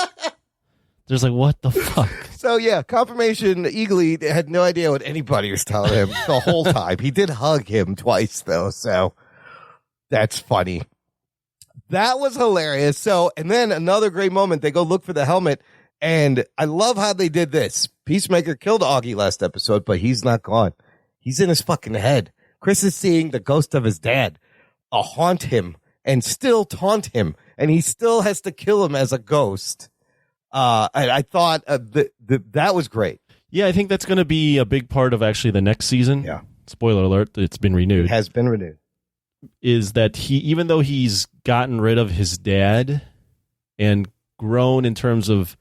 There's like, what the fuck? So, yeah, confirmation, Eagly had no idea what anybody was telling him the whole time. He did hug him twice, though, so that's funny. That was hilarious. So, and then another great moment, they go look for the helmet, and I love how they did this. Peacemaker killed Augie last episode, but he's not gone. He's in his fucking head. Chris is seeing the ghost of his dad haunt him and still taunt him, and he still has to kill him as a ghost. I thought that was great. Yeah, I think that's going to be a big part of actually the next season. Yeah. Spoiler alert, it's been renewed. It has been renewed. Is that even though he's gotten rid of his dad and grown in terms of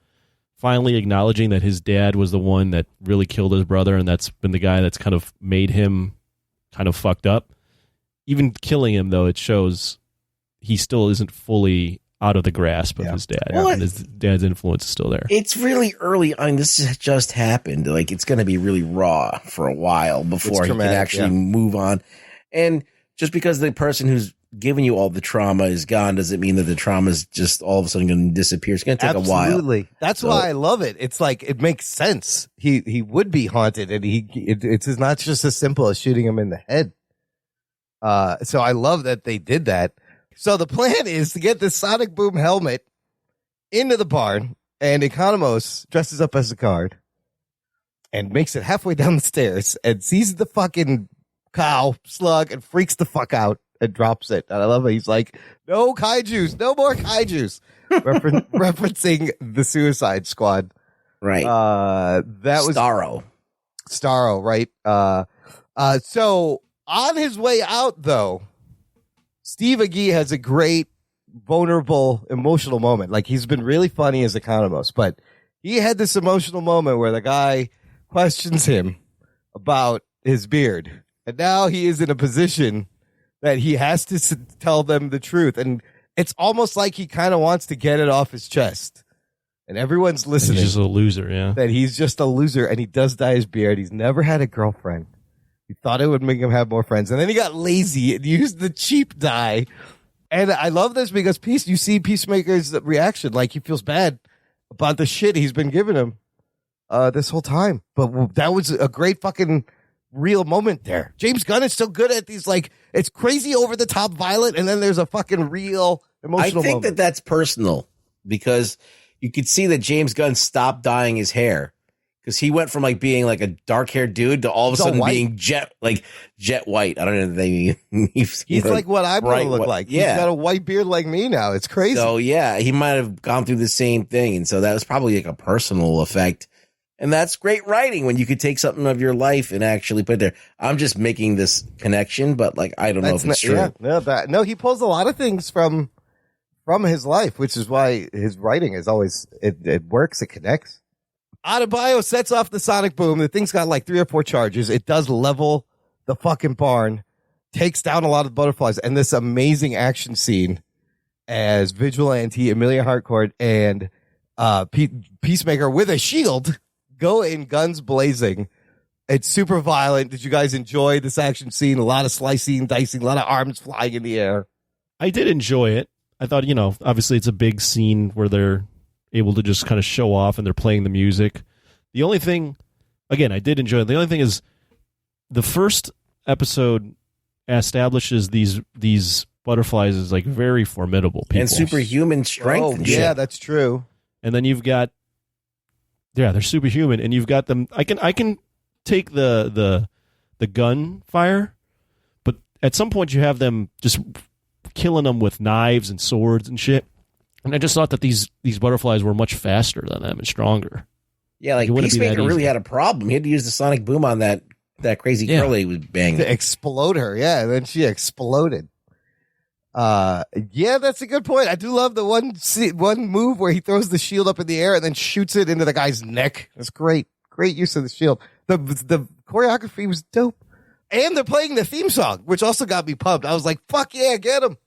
finally acknowledging that his dad was the one that really killed his brother, and that's been the guy that's kind of made him kind of fucked up, even killing him, though, it shows he still isn't fully out of the grasp of his dad. Well, and his dad's influence is still there. It's really early. I mean, this has just happened. Like, it's going to be really raw for a while before he can actually move on. And just because the person who's giving you all the trauma is gone doesn't mean that the trauma is just all of a sudden going to disappear. It's going to take a while. Absolutely. That's why I love it. It's like, it makes sense. He would be haunted, and it's not just as simple as shooting him in the head. So I love that they did that. So the plan is to get this sonic boom helmet into the barn, and Economos dresses up as a guard and makes it halfway down the stairs and sees the fucking cow slug and freaks the fuck out and drops it. And I love it. He's like, no kaijus, no more kaijus. Referencing the Suicide Squad. Right. That was Starro, right? So on his way out, though, Steve Agee has a great, vulnerable, emotional moment. Like, he's been really funny as Economos, but he had this emotional moment where the guy questions him about his beard. And now he is in a position that he has to tell them the truth. And it's almost like he kind of wants to get it off his chest. And everyone's listening. He's just a loser, yeah. That he's just a loser, and he does dye his beard. He's never had a girlfriend. He thought it would make him have more friends. And then he got lazy and used the cheap dye And I love this because you see Peacemaker's reaction. Like, he feels bad about the shit he's been giving him this whole time. But that was a great fucking real moment there. James Gunn is so good at these, like, it's crazy over the top violent, and then there's a fucking real emotional I think moment. that's personal because you could see that James Gunn stopped dyeing his hair. Because he went from like being like a dark haired dude to all of a sudden being jet white. I don't know. He's like what I'm going to look like. Yeah. He's got a white beard like me now. It's crazy. So yeah, he might have gone through the same thing. And so that was probably like a personal effect. And that's great writing when you could take something of your life and actually put it there. I'm just making this connection, but like, I don't know if it's true. Yeah, no, he pulls a lot of things from his life, which is why his writing is always, it works. It connects. Adebayo sets off the sonic boom. The thing's got like 3 or 4 charges. It does level the fucking barn, takes down a lot of butterflies, and this amazing action scene as Vigilante, Amelia Harcourt, and Peacemaker with a shield go in guns blazing. It's super violent. Did you guys enjoy this action scene? A lot of slicing, dicing, a lot of arms flying in the air. I did enjoy it. I thought, obviously it's a big scene where they're able to just kind of show off and they're playing the music. The only thing, again, I did enjoy it. The only thing is the first episode establishes these butterflies as like very formidable people. And superhuman strength. And shit. Yeah, that's true. And then you've got, they're superhuman, and you've got them. I can take the gunfire, but at some point you have them just killing them with knives and swords and shit. And I just thought that these butterflies were much faster than them and stronger. Yeah, like Peacemaker really had a problem. He had to use the sonic boom on that crazy girl he was banging. To explode her, yeah. And then she exploded. Yeah, that's a good point. I do love the one move where he throws the shield up in the air and then shoots it into the guy's neck. That's great. Great use of the shield. The choreography was dope. And they're playing the theme song, which also got me pumped. I was like, fuck yeah, get him.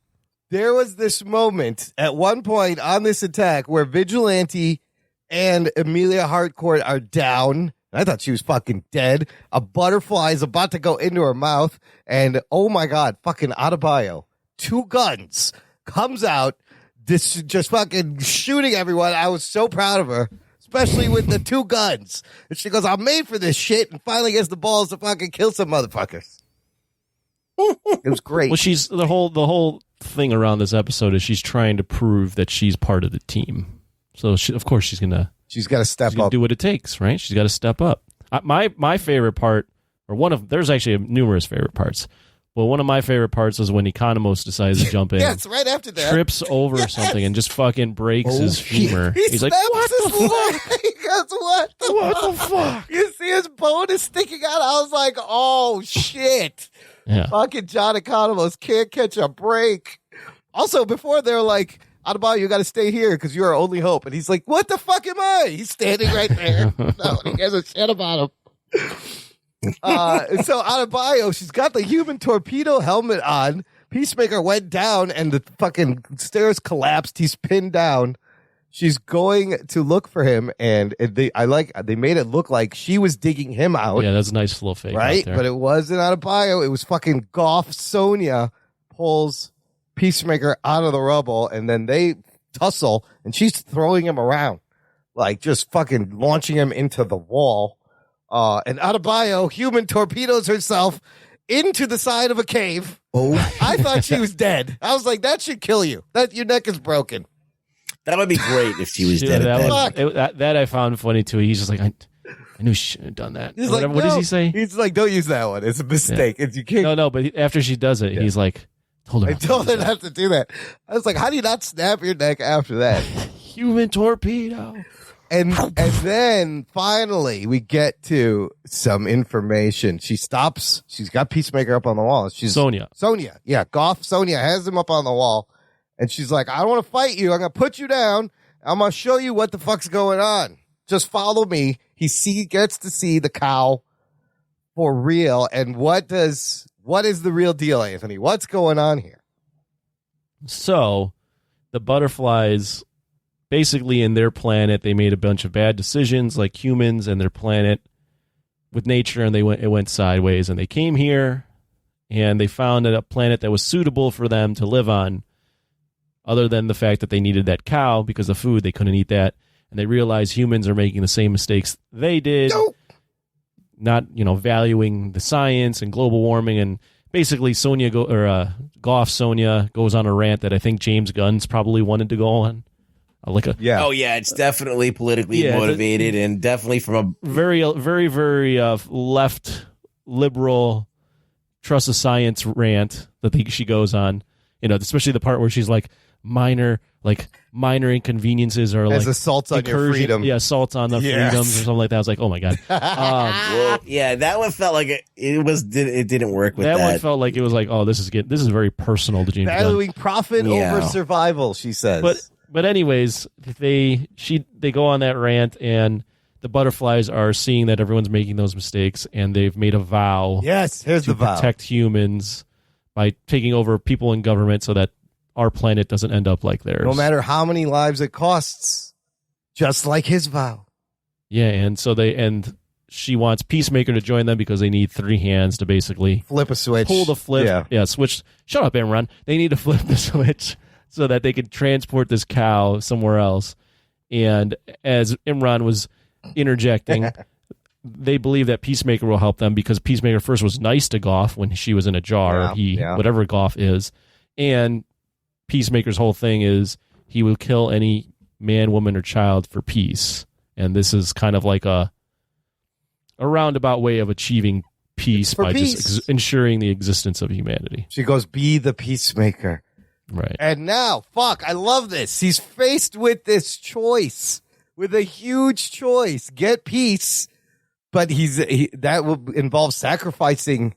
There was this moment at one point on this attack where Vigilante and Amelia Harcourt are down. I thought she was fucking dead. A butterfly is about to go into her mouth. And oh my God, fucking Adebayo, 2 guns, comes out, just fucking shooting everyone. I was so proud of her, especially with the 2 guns. And she goes, I'm made for this shit, and finally gets the balls to fucking kill some motherfuckers. It was great. Well, she's the whole thing around this episode is she's trying to prove that she's part of the team. So of course she's got to step up, do what it takes, right? She's got to step up. My favorite part, or there's actually numerous favorite parts. Well, one of my favorite parts was when Economos decides to jump in. Yeah, it's right after that. Trips over something and just fucking breaks his femur. He's like, what the fuck? He goes, what the fuck? You see his bone is sticking out. I was like, oh, shit. Yeah. Fucking John Economos can't catch a break. Also, before they're like, Adebayo, you got to stay here because you're our only hope. And he's like, what the fuck am I? He's standing right there. No, he gives a shit about him. And so Adebayo, she's got the human torpedo helmet on. Peacemaker went down and the fucking stairs collapsed. He's pinned down. She's going to look for him, and they made it look like she was digging him out. Yeah, that's a nice little fake, right? There. But it wasn't Adebayo. It was fucking Goff. Sonia pulls Peacemaker out of the rubble, and then they tussle, and she's throwing him around, like just fucking launching him into the wall. And Adebayo human torpedoes herself into the side of a cave. Oh, I thought she was dead. I was like, that should kill you. That your neck is broken. That would be great if she was dead. That I found funny too. He's just like, I knew she shouldn't have done that. He's like, what does he say? He's like, don't use that one. It's a mistake. Yeah. You can't. No, but after she does it, he's like, I told her not to do that. I was like, how do you not snap your neck after that? Human torpedo. And then finally we get to some information. She stops. She's got Peacemaker up on the wall. She's Sonia. Yeah. Goff Sonia has him up on the wall. And she's like, I don't want to fight you. I'm going to put you down. I'm going to show you what the fuck's going on. Just follow me. He gets to see the cow for real. And what is the real deal, Anthony? What's going on here? So the butterflies, basically in their planet, they made a bunch of bad decisions like humans and their planet with nature, and it went sideways, and they came here and they found a planet that was suitable for them to live on. other than the fact that they needed that cow because of food. They couldn't eat that. And they realize humans are making the same mistakes they did, not, valuing the science and global warming. And basically Goff Sonya goes on a rant that I think James Gunn's probably wanted to go on. Oh yeah, it's definitely politically motivated and definitely from a very, very, very left liberal trust of science rant that she goes on. Especially the part where she's like minor inconveniences or as like assaults on your freedom. Yeah, assaults on the freedoms or something like that. I was like, oh my god. That one felt like it didn't work with that. That one felt like it was like, oh, this is very personal to James Gunn. Valuing profit over survival, she says. But anyways, they go on that rant, and the butterflies are seeing that everyone's making those mistakes, and they've made a vow. Yes, here's the vow. Protect humans by taking over people in government so that our planet doesn't end up like theirs. No matter how many lives it costs, just like his vow. Yeah, and so she wants Peacemaker to join them because they need 3 hands to basically flip a switch. Pull the flip. Yeah, switch. Shut up, Imran. They need to flip the switch so that they could transport this cow somewhere else. And as Imran was interjecting, they believe that Peacemaker will help them because Peacemaker first was nice to Goff when she was in a jar, whatever Goff is. And Peacemaker's whole thing is he will kill any man, woman, or child for peace. And this is kind of like a roundabout way of achieving peace by just ensuring the existence of humanity. She goes, be the peacemaker. Right. And now, I love this. He's faced with this choice, with a huge choice. Get peace, but that will involve sacrificing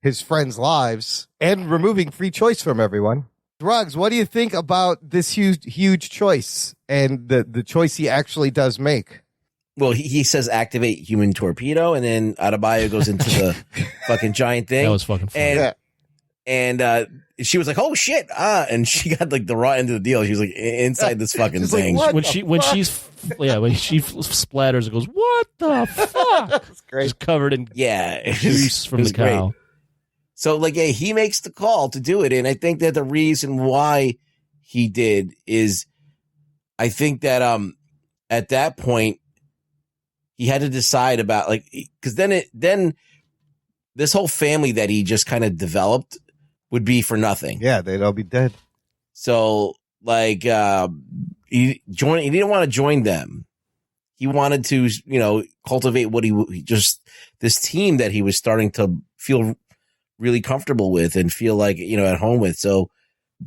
his friends' lives and removing free choice from everyone. Drugs, what do you think about this huge choice and the choice he actually does make? Well, he says activate human torpedo, and then Adebayo goes into the fucking giant thing. That was fucking funny. And she was like, "Oh shit!" And she got like the raw end of the deal. She was like inside this fucking thing. Like, when she splatters, it goes, "What the fuck?" That's great. She's covered in juice from the cow. Great. So he makes the call to do it, and I think that the reason why he did is, I think that at that point he had to decide about because then this whole family that he just kind of developed would be for nothing. Yeah, they'd all be dead. So he didn't want to join them. He wanted to, cultivate what this team that he was starting to feel really comfortable with and feel like, at home with. So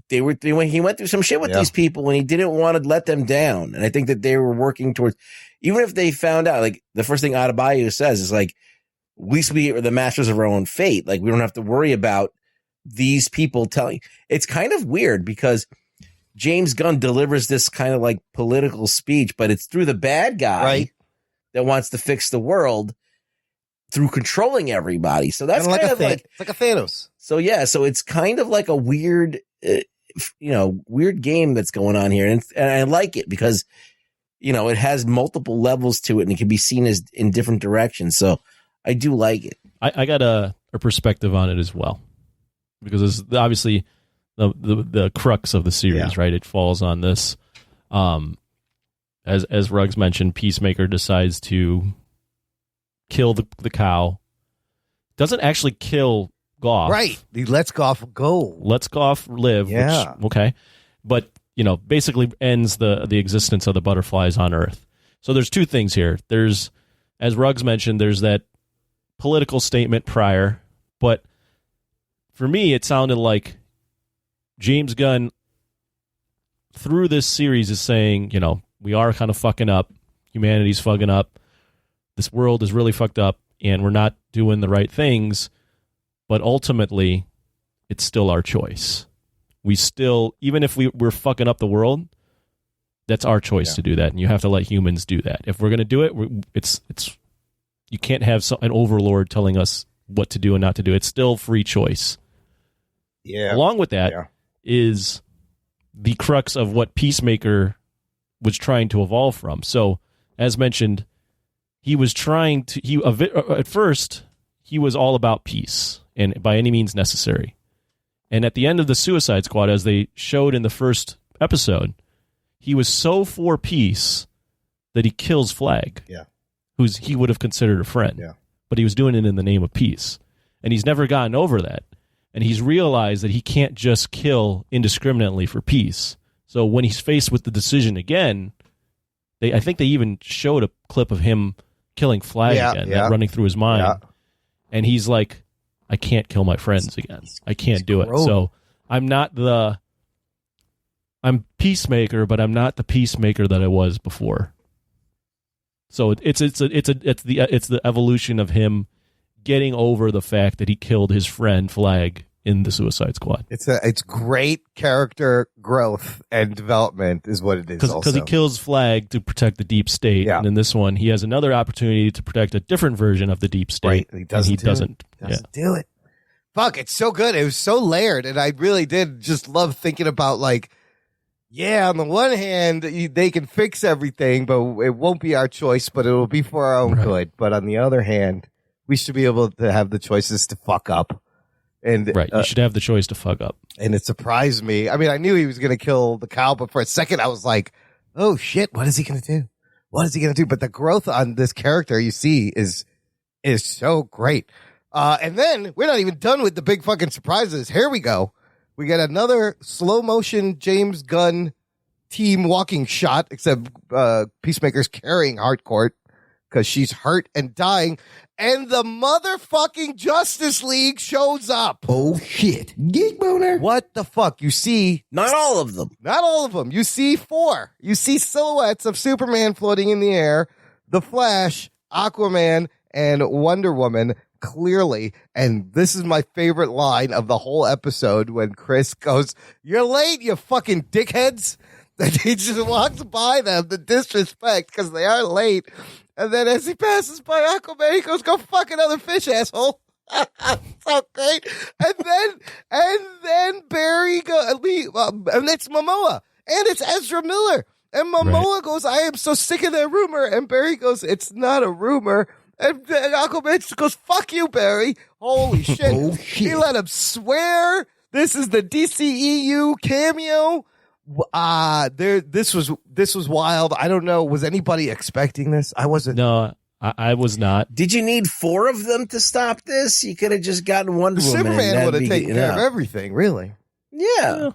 he went through some shit with these people and he didn't want to let them down. And I think that they were working towards, even if they found out, the first thing Adebayo says is at least we are the masters of our own fate. We don't have to worry about these people telling. It's kind of weird because James Gunn delivers this kind of political speech, but it's through the bad guy that wants to fix the world through controlling everybody. So that's kind of it's like a Thanos. So so it's kind of like a weird, weird game that's going on here. And I like it because, it has multiple levels to it and it can be seen as in different directions. So I do like it. I got a perspective on it as well, because it's obviously the crux of the series, right? It falls on this. As Ruggs mentioned, Peacemaker decides to kill the cow. Doesn't actually kill Goff. Right. He lets Goff go. Lets Goff live. Yeah. Which, okay. But, basically ends the existence of the butterflies on Earth. So there's 2 things here. There's, as Ruggs mentioned, there's that political statement prior, but for me, it sounded like James Gunn through this series is saying, we are kind of fucking up. Humanity's fucking up. This world is really fucked up and we're not doing the right things, but ultimately it's still our choice. We still, even if we're fucking up the world, that's our choice to do that. And you have to let humans do that. If we're going to do it, it's you can't have an overlord telling us what to do and not to do. It's still free choice. Yeah. Along with that is the crux of what Peacemaker was trying to evolve from. So, as mentioned, he was trying to, at first, he was all about peace and by any means necessary. And at the end of the Suicide Squad, as they showed in the first episode, he was so for peace that he kills Flag. Yeah. Who's he would have considered a friend. Yeah. But he was doing it in the name of peace. And he's never gotten over that. And he's realized that he can't just kill indiscriminately for peace. So when he's faced with the decision again, I think they even showed a clip of him killing Flag again, that running through his mind. Yeah. And he's like, I can't kill my friends again. I can't do it. So I'm Peacemaker, but I'm not the Peacemaker that I was before. So it's the evolution of him getting over the fact that he killed his friend Flag in the Suicide Squad. It's great character growth and development is what it is. Because he kills Flag to protect the deep state, and in this one he has another opportunity to protect a different version of the deep state. Right. He doesn't do it. Fuck, it's so good. It was so layered, and I really did just love thinking about like. Yeah, on the one hand, they can fix everything, but it won't be our choice, but it will be for our own good. But on the other hand, we should be able to have the choices to fuck up. And you should have the choice to fuck up. And it surprised me. I mean, I knew he was going to kill the cow, but for a second, I was like, oh, shit, what is he going to do? What is he going to do? But the growth on this character you see is so great. And then we're not even done with the big fucking surprises. Here we go. We get another slow motion James Gunn team walking shot, except Peacemaker's carrying Harcourt because she's hurt and dying. And the motherfucking Justice League shows up. Oh, shit. Geek boner. What the fuck? You see... Not all of them. Not all of them. You see 4. You see silhouettes of Superman floating in the air, The Flash, Aquaman, and Wonder Woman... Clearly, and this is my favorite line of the whole episode when Chris goes, "You're late, you fucking dickheads." And he just walks by them, the disrespect, because they are late. And then as he passes by Aquaman, he goes, "Go fuck another fish, asshole." So great. And then Barry goes, and it's Momoa, and it's Ezra Miller. And Momoa goes, "I am so sick of that rumor." And Barry goes, "It's not a rumor." And Aquaman just goes, "Fuck you, Barry." Holy shit. Oh, shit. He let him swear. This is the DCEU cameo. This was wild. I don't know. Was anybody expecting this? I wasn't. No, I was not. Did you need 4 of them to stop this? You could have just gotten Wonder Woman. Superman would have taken care of everything, really. Yeah.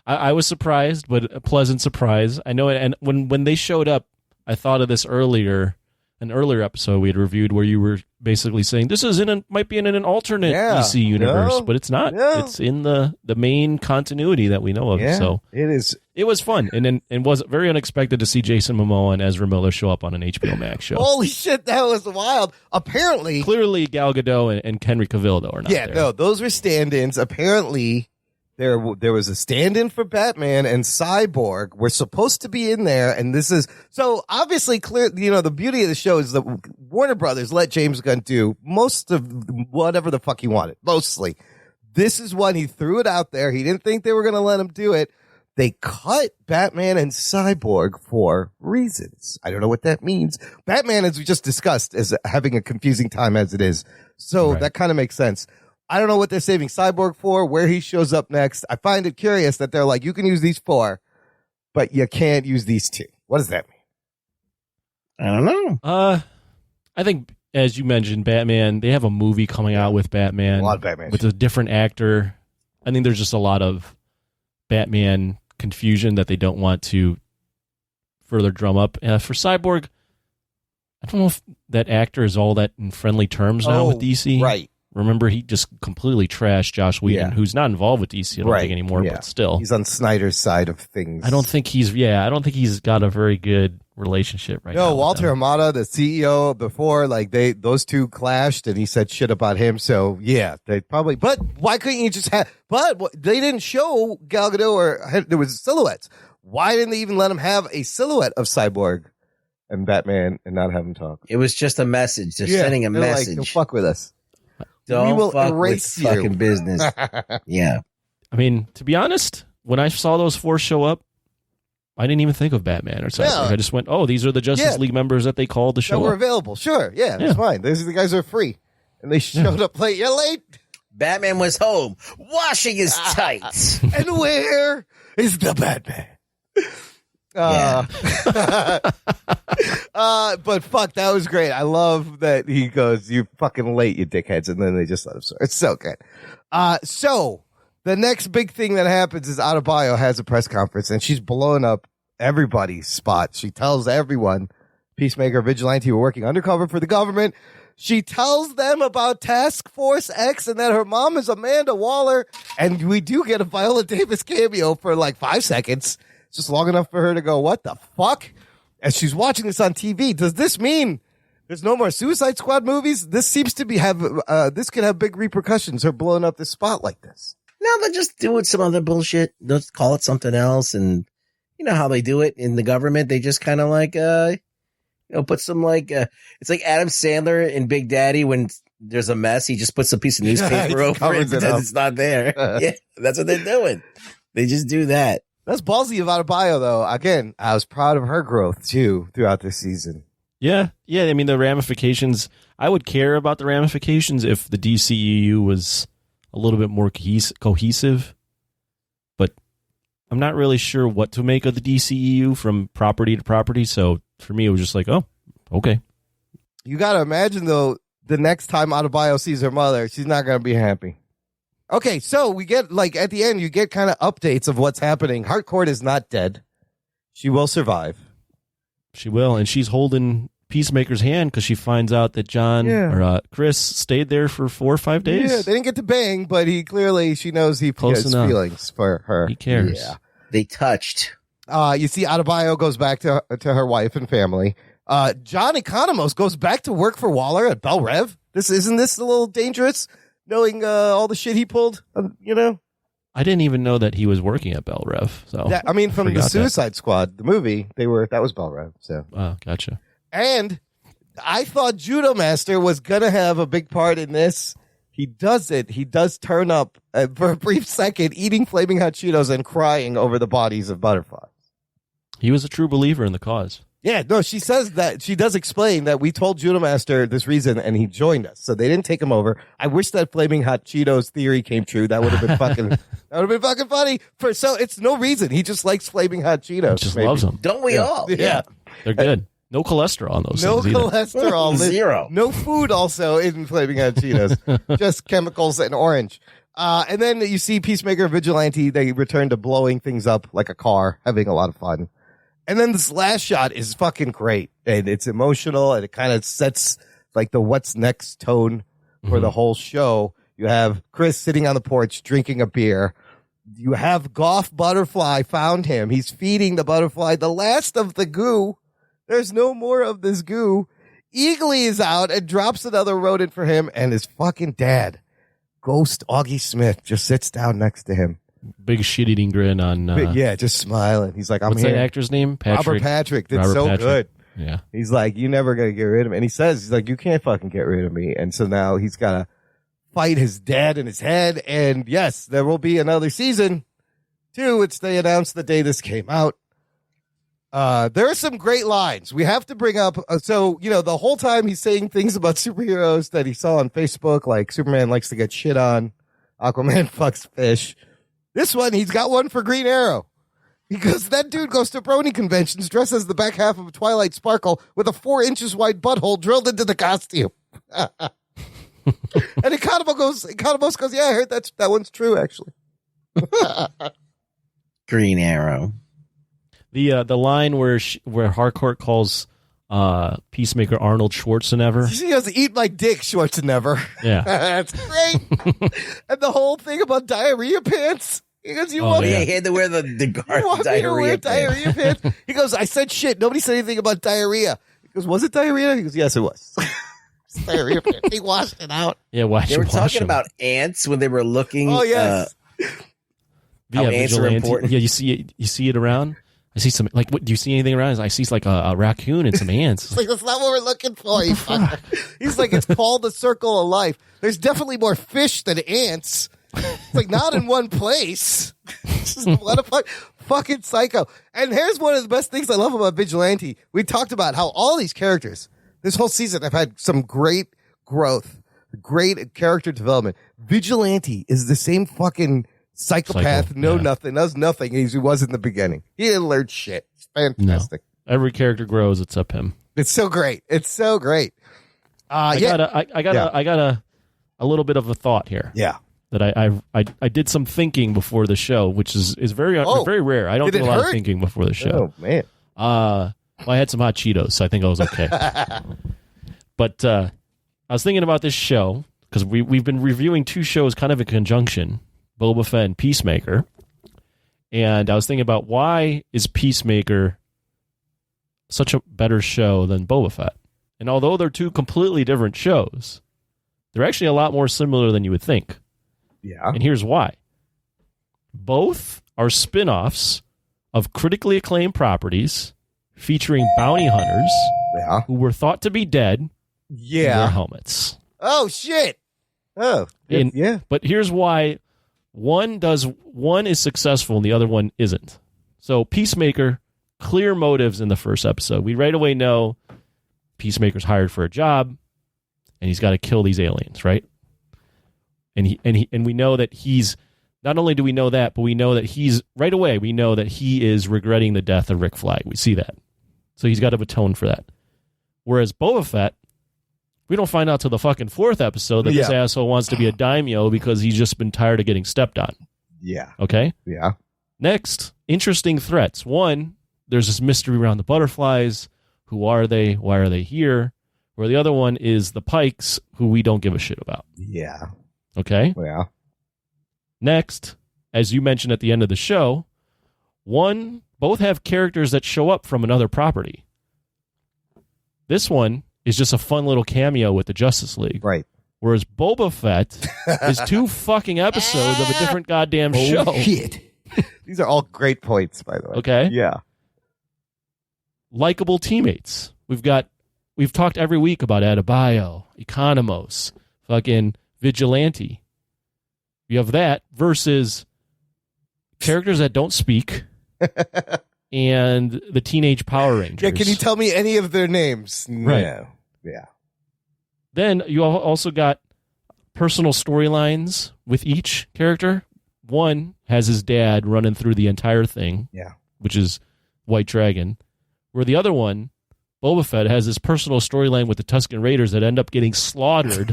I was surprised, but a pleasant surprise. I know it. And when they showed up, I thought of this earlier. An earlier episode we had reviewed where you were basically saying this is might be in an alternate DC universe, but it's not. No. It's in the main continuity that we know of. Yeah, so it is. It was fun, and was very unexpected to see Jason Momoa and Ezra Miller show up on an HBO Max show. Holy shit, that was wild. Apparently, clearly Gal Gadot and Henry Cavill though are not. Yeah, there. no, those were stand-ins. Apparently, there was a stand-in for Batman, and Cyborg were supposed to be in there, and this is so obviously clear. You know, the beauty of the show is that Warner Brothers let James Gunn do most of whatever the fuck he wanted. Mostly, this is when he threw it out there. He didn't think they were going to let him do it. They cut Batman and Cyborg for reasons. I don't know what that means. Batman, as we just discussed, is having a confusing time as it is, so that kind of makes sense. I don't know what they're saving Cyborg for, where he shows up next. I find it curious that they're like, you can use these 4, but you can't use these 2. What does that mean? I don't know. I think, as you mentioned, Batman, they have a movie coming out with Batman. A lot of Batman. With a different actor. I think there's just a lot of Batman confusion that they don't want to further drum up. For Cyborg, I don't know if that actor is all that in friendly terms now with DC. Right. Remember, he just completely trashed Josh Whedon, who's not involved with DC, I don't think anymore, but still. He's on Snyder's side of things. I don't think he's got a very good relationship right now. No, Walter Hamada, the CEO before, like those two clashed and he said shit about him. So yeah, they probably, but why couldn't you just they didn't show Gal Gadot or there was silhouettes. Why didn't they even let him have a silhouette of Cyborg and Batman and not have him talk? It was just a message. They're sending a message. Like, don't fuck with us. Don't we will fuck erase with you. fucking business. Yeah. I mean, to be honest, when I saw those 4 show up, I didn't even think of Batman or something. Yeah. I just went, oh, these are the Justice League members that they called to show that were up. available. Sure. Yeah, that's fine. These are the guys who are free. And they showed up late. You're late. Batman was home washing his tights. And where is the Batman? But fuck, that was great. I love that he goes, "You fucking late, you dickheads," and then they just let him start. It's so good. So the next big thing that happens is Adebayo has a press conference and she's blowing up everybody's spot. She tells everyone, Peacemaker, Vigilante, were working undercover for the government. She tells them about Task Force X and that her mom is Amanda Waller. And we do get a Viola Davis cameo for like 5 seconds. It's just long enough for her to go, what the fuck? As she's watching this on TV, does this mean there's no more Suicide Squad movies? This seems to be this could have big repercussions, her blowing up this spot like this. No, they're just doing some other bullshit. They'll just call it something else. And you know how they do it in the government. They just kind of like, put some like, it's like Adam Sandler in Big Daddy when there's a mess. He just puts a piece of newspaper over it and pretends it's not there. Yeah, that's what they're doing. They just do that. That's ballsy of Adebayo, though. Again, I was proud of her growth, too, throughout this season. Yeah. I mean, the ramifications, I would care about the ramifications if the DCEU was a little bit more cohesive. But I'm not really sure what to make of the DCEU from property to property. So for me, it was just like, oh, okay. You got to imagine, though, the next time Adebayo sees her mother, she's not going to be happy. Okay, so we get, like, at the end, you get kind of updates of what's happening. Harcourt is not dead. She will survive. She will, and she's holding Peacemaker's hand because she finds out that Chris stayed there for 4 or 5 days. Yeah, they didn't get to bang, but she knows he has feelings for her. He cares. Yeah. They touched. You see Adebayo goes back to her wife and family. John Economos goes back to work for Waller at Bell Rev. Isn't this a little dangerous? Knowing all the shit he pulled, I didn't even know that he was working at Bell Rev. So from the Suicide Squad, the movie, that was Bell Rev. So, gotcha. And I thought Judo Master was gonna have a big part in this. He doesn't. He does turn up for a brief second, eating flaming hot Cheetos and crying over the bodies of butterflies. He was a true believer in the cause. Yeah, no, she says that she does explain that we told Judo Master this reason and he joined us. So they didn't take him over. I wish that flaming hot Cheetos theory came true. That would have been fucking funny. So it's no reason. He just likes flaming hot Cheetos. Just loves them. Don't we all? Yeah. They're good. No cholesterol on those no things. No cholesterol. Zero. No food also in flaming hot Cheetos. Just chemicals and orange. And then you see Peacemaker and Vigilante. They return to blowing things up like a car, having a lot of fun. And then this last shot is fucking great. And it's emotional and it kind of sets like the what's next tone for the whole show. You have Chris sitting on the porch drinking a beer. You have Goff Butterfly found him. He's feeding the butterfly the last of the goo. There's no more of this goo. Eagly is out and drops another rodent for him. And his fucking dad, Ghost Augie Smith, just sits down next to him. Big shit-eating grin on... just smiling. He's like, I'm what's here. That actor's name? Robert Patrick. Did so Patrick. good. Yeah. He's like, you're never going to get rid of me. And he says, he's like, you can't fucking get rid of me. And so now he's got to fight his dad in his head. And yes, there will be another season 2, which they announced the day this came out. There are some great lines. We have to bring up, the whole time he's saying things about superheroes that he saw on Facebook, like Superman likes to get shit on, Aquaman fucks fish. This one, he's got one for Green Arrow. Because that dude goes to brony conventions dressed as the back half of a Twilight Sparkle with a 4 inches wide butthole drilled into the costume. And Economos goes, yeah, I heard that one's true, actually. Green Arrow. The line where Harcourt calls Peacemaker Arnold Schwarzenegger. She goes, eat my dick, Schwarzenegger. Yeah. That's great. And the whole thing about diarrhea pants. He goes, he had to wear the diarrhea pants. He goes, I said shit. Nobody said anything about diarrhea. He goes, was it diarrhea? He goes, yes, it was. Diarrhea pants. He washed it out. Yeah, they were talking about ants when they were looking. Oh, yes. How ants are important. Yeah, you see it around? I see some, like, what, do you see anything around? I see like a raccoon and some ants. It's like, that's not what we're looking for. He's like, it's called the circle of life. There's definitely more fish than ants. It's like, not in one place. What a fucking psycho. And here's one of the best things I love about Vigilante. We talked about how all these characters, this whole season, have had some great growth, great character development. Vigilante is the same fucking Psychopath, nothing, does nothing as he was in the beginning. He didn't learn shit. It's fantastic. No. Every character grows except him. It's so great. It's so great. I got a little bit of a thought here. Yeah. That I did some thinking before the show, which is very very rare. I don't do a lot of thinking before the show. Oh man. Well, I had some hot Cheetos, so I think I was okay. But I was thinking about this show because we've been reviewing two shows kind of in conjunction, Boba Fett and Peacemaker. And I was thinking about why is Peacemaker such a better show than Boba Fett? And although they're two completely different shows, they're actually a lot more similar than you would think. Yeah. And here's why. Both are spin-offs of critically acclaimed properties featuring bounty hunters who were thought to be dead in their helmets. Oh, shit. Oh, yeah. But here's why one is successful and the other one isn't. So Peacemaker, clear motives in the first episode. We right away know Peacemaker's hired for a job and he's got to kill these aliens, right? And we know that he's, not only do we know that, but we know that he's, right away, we know that he is regretting the death of Rick Flag. We see that. So he's got to atone for that. Whereas Boba Fett, we don't find out till the fucking fourth episode that this asshole wants to be a daimyo because he's just been tired of getting stepped on. Yeah. Okay? Yeah. Next, interesting threats. One, there's this mystery around the butterflies. Who are they? Why are they here? Where the other one is the Pikes, who we don't give a shit about. Yeah. Okay? Yeah. Next, as you mentioned at the end of the show, both have characters that show up from another property. This one is just a fun little cameo with the Justice League. Right. Whereas Boba Fett is 2 fucking episodes of a different goddamn show. Shit. These are all great points, by the way. Okay? Yeah. Likeable teammates. We've talked every week about Adebayo, Economos, fucking Vigilante. You have that versus characters that don't speak and the Teenage Power Rangers. Yeah, can you tell me any of their names? Right. No. Yeah. Then you also got personal storylines with each character. One has his dad running through the entire thing, which is White Dragon, where the other one, Boba Fett, has this personal storyline with the Tusken Raiders that end up getting slaughtered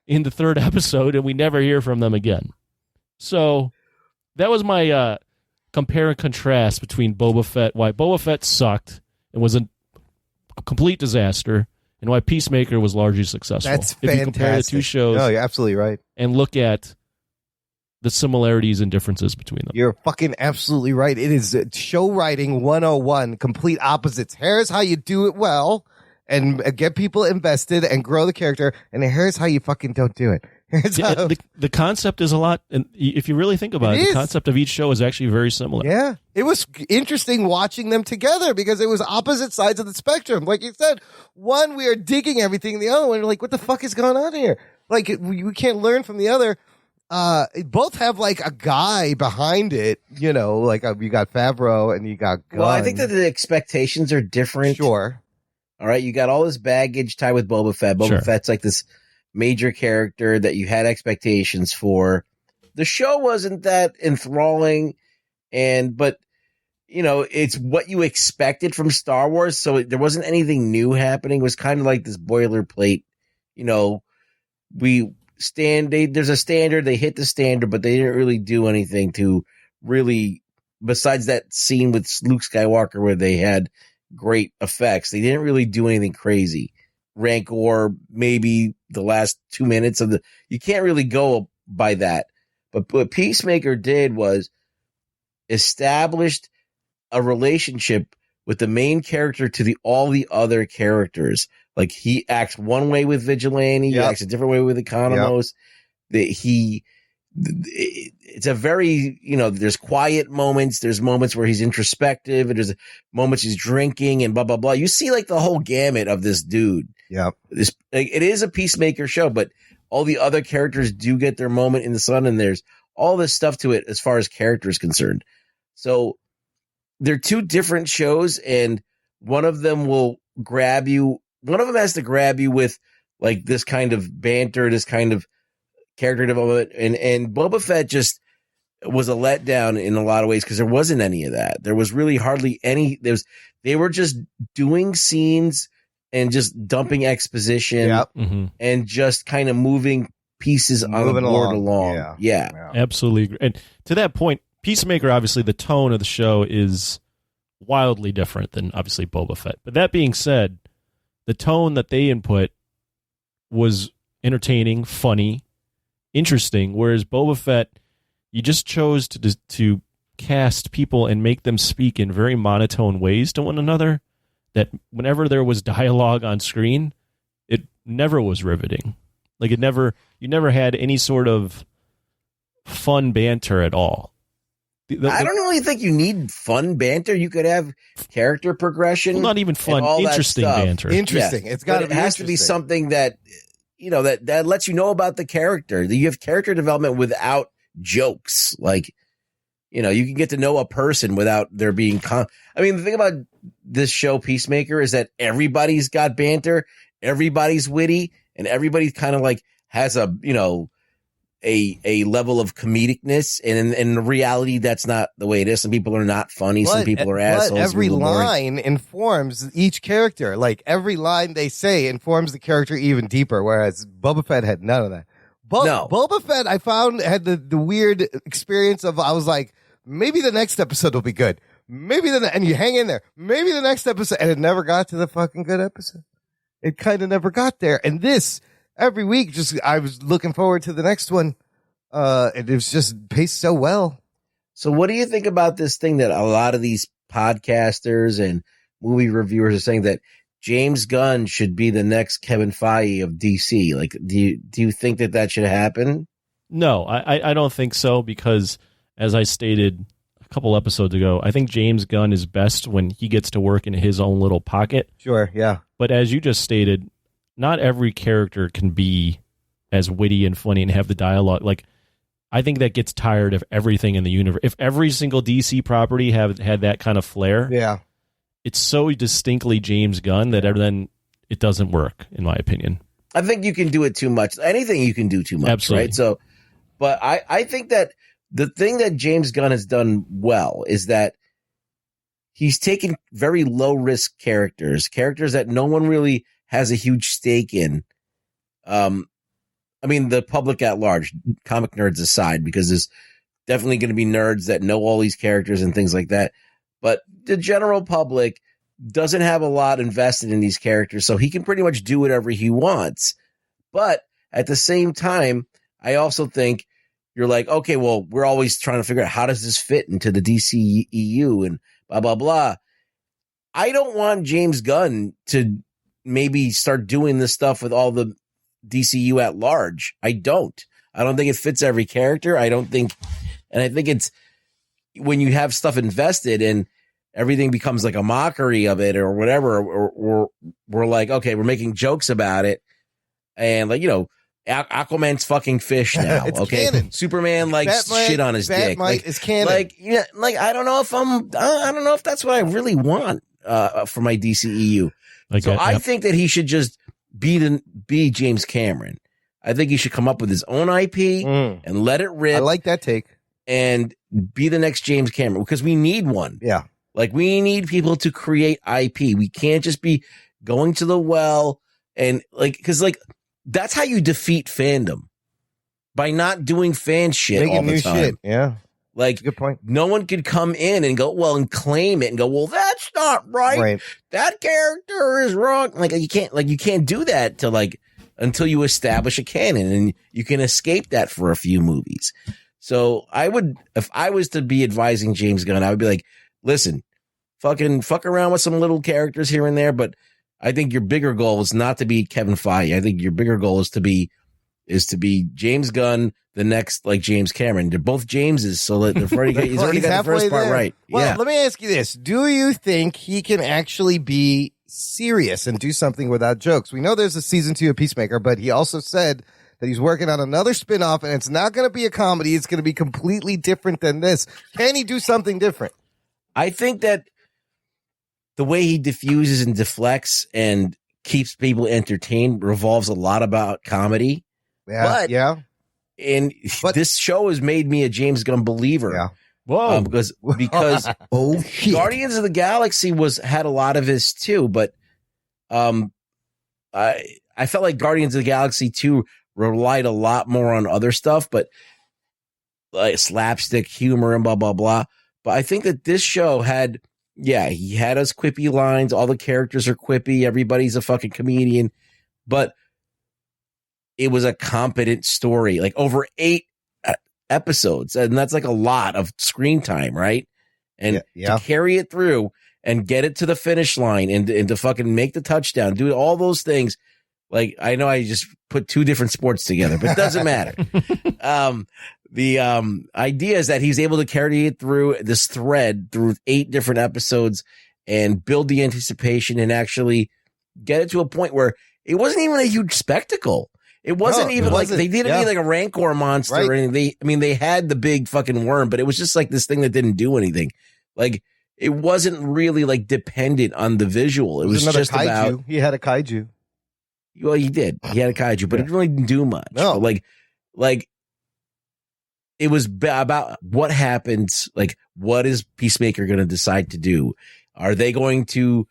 in the third episode, and we never hear from them again. So that was my compare and contrast between Boba Fett, why Boba Fett sucked and was a complete disaster, and why Peacemaker was largely successful. That's if fantastic. you compare the two shows, you're absolutely right, and look at the similarities and differences between them. You're fucking absolutely right. It is show writing 101, complete opposites. Here's how you do it well and get people invested and grow the character, and here's how you fucking don't do it. Yeah, the concept is a lot, and if you really think about it, the concept of each show is actually very similar. Yeah, it was interesting watching them together because it was opposite sides of the spectrum. Like you said, one, we are digging everything, the other one, like, what the fuck is going on here? Like, we can't learn from the other. Both have like a guy behind it, you know, like you got Favreau and you got Gunn. Well, I think that the expectations are different. Sure. All right, you got all this baggage tied with Boba Fett. Boba Fett's like this major character that you had expectations for. The show wasn't that enthralling, but you know, it's what you expected from Star Wars, so there wasn't anything new happening. It was kind of like this boilerplate, you know, there's a standard, they hit the standard, but they didn't really do anything to really, besides that scene with Luke Skywalker where they had great effects, they didn't really do anything crazy. Rancor, maybe the last 2 minutes you can't really go by that. But what Peacemaker did was established a relationship with the main character to all the other characters. Like, he acts one way with Vigilante, he acts a different way with Economos. It's a very, you know, there's quiet moments, there's moments where he's introspective, and there's moments he's drinking and blah, blah, blah. You see like the whole gamut of this dude. Yeah. It is a Peacemaker show, but all the other characters do get their moment in the sun, and there's all this stuff to it as far as character is concerned. So they're two different shows, and one of them will grab you. One of them has to grab you with like this kind of banter, this kind of character development, and Boba Fett just was a letdown in a lot of ways because there wasn't any of that. There was really hardly any. They were just doing scenes and just dumping exposition and just kind of moving pieces on the board along. Yeah. Absolutely. And to that point, Peacemaker, obviously the tone of the show is wildly different than obviously Boba Fett. But that being said, the tone that they input was entertaining, funny, interesting, whereas Boba Fett, you just chose to cast people and make them speak in very monotone ways to one another, that whenever there was dialogue on screen, it never was riveting. Like you never had any sort of fun banter at all. I don't really think you need fun banter. You could have character progression. Well, not even fun, interesting banter. Interesting. Yes. It's got to be. It has to be something that that lets you know about the character. You have character development without jokes. Like, you can get to know a person without there being. The thing about this show, Peacemaker, is that everybody's got banter, everybody's witty, and everybody kind of like has a level of comedicness, and in reality, that's not the way it is. Some people are not funny. Some people are assholes. But every line informs each character. Like every line they say informs the character even deeper. Whereas Boba Fett had none of that. No. Boba Fett, I found, had the weird experience of, I was like, maybe the next episode will be good. And you hang in there. Maybe the next episode, and it never got to the fucking good episode. It kind of never got there. And this, every week, I was looking forward to the next one. It was just paced so well. So what do you think about this thing that a lot of these podcasters and movie reviewers are saying that James Gunn should be the next Kevin Feige of DC? Like, do you think that should happen? No, I don't think so, because as I stated a couple episodes ago, I think James Gunn is best when he gets to work in his own little pocket. Sure, yeah. But as you just stated, not every character can be as witty and funny and have the dialogue. Like, I think that gets tired of everything in the universe. If every single DC property had that kind of flair, it's so distinctly James Gunn that then it doesn't work, in my opinion. I think you can do it too much. Anything you can do too much, Absolutely. Right? So, but I think that the thing that James Gunn has done well is that he's taken very low risk characters that no one really has a huge stake in. The public at large, comic nerds aside, because there's definitely going to be nerds that know all these characters and things like that. But the general public doesn't have a lot invested in these characters, so he can pretty much do whatever he wants. But at the same time, I also think you're like, okay, well, we're always trying to figure out how does this fit into the DCEU and blah, blah, blah. I don't want James Gunn to maybe start doing this stuff with all the DCU at large. I don't think it fits every character. I think it's when you have stuff invested and everything becomes like a mockery of it or whatever, or we're like, okay, we're making jokes about it. And like, Aquaman's fucking fish now. Okay. Canon. Superman likes shit on his dick. It's canon. I don't know if that's what I really want, for my DCEU. I think that he should just be James Cameron. I think he should come up with his own IP and let it rip. I like that take. And be the next James Cameron, because we need one. Yeah. Like, we need people to create IP. We can't just be going to the well and because that's how you defeat fandom, by not doing fan shit Making all the new time. shit. Yeah. Like, good point. No one could come in and go, well, and claim it and go, well, that's not right. That character is wrong. You can't do that until you establish a canon, and you can escape that for a few movies. So if I was to be advising James Gunn, I would be like, listen, fuck around with some little characters here and there, but I think your bigger goal is not to be Kevin Feige. I think your bigger goal is to be James Gunn, the next James Cameron. They're both Jameses, so that he's already got the first part right. Well, let me ask you this: do you think he can actually be serious and do something without jokes? We know there's a season 2 of Peacemaker, but he also said that he's working on another spinoff, and it's not going to be a comedy. It's going to be completely different than this. Can he do something different? I think that the way he diffuses and deflects and keeps people entertained revolves a lot about comedy. Yeah, And this show has made me a James Gunn believer. Yeah. Whoa. Because oh shit. Guardians of the Galaxy had a lot of this too, but I felt like Guardians of the Galaxy 2 relied a lot more on other stuff, but like slapstick humor and blah blah blah. But I think that this show he had us quippy lines. All the characters are quippy. Everybody's a fucking comedian, but it was a competent story, like over 8 episodes. And that's like a lot of screen time, right? And to carry it through and get it to the finish line and to fucking make the touchdown, do all those things. Like, I know I just put 2 different sports together, but it doesn't matter. The idea is that he's able to carry it through this thread through 8 different episodes and build the anticipation and actually get it to a point where it wasn't even a huge spectacle. It wasn't they didn't need like a Rancor monster or anything. They had the big fucking worm, but it was just like this thing that didn't do anything. Like, it wasn't really like dependent on the visual. It was just kaiju. about. He had a kaiju. Well, he did. He had a kaiju, but it really didn't do much. No. But like it was about what happens. Like, what is Peacemaker going to decide to do? Are they going to,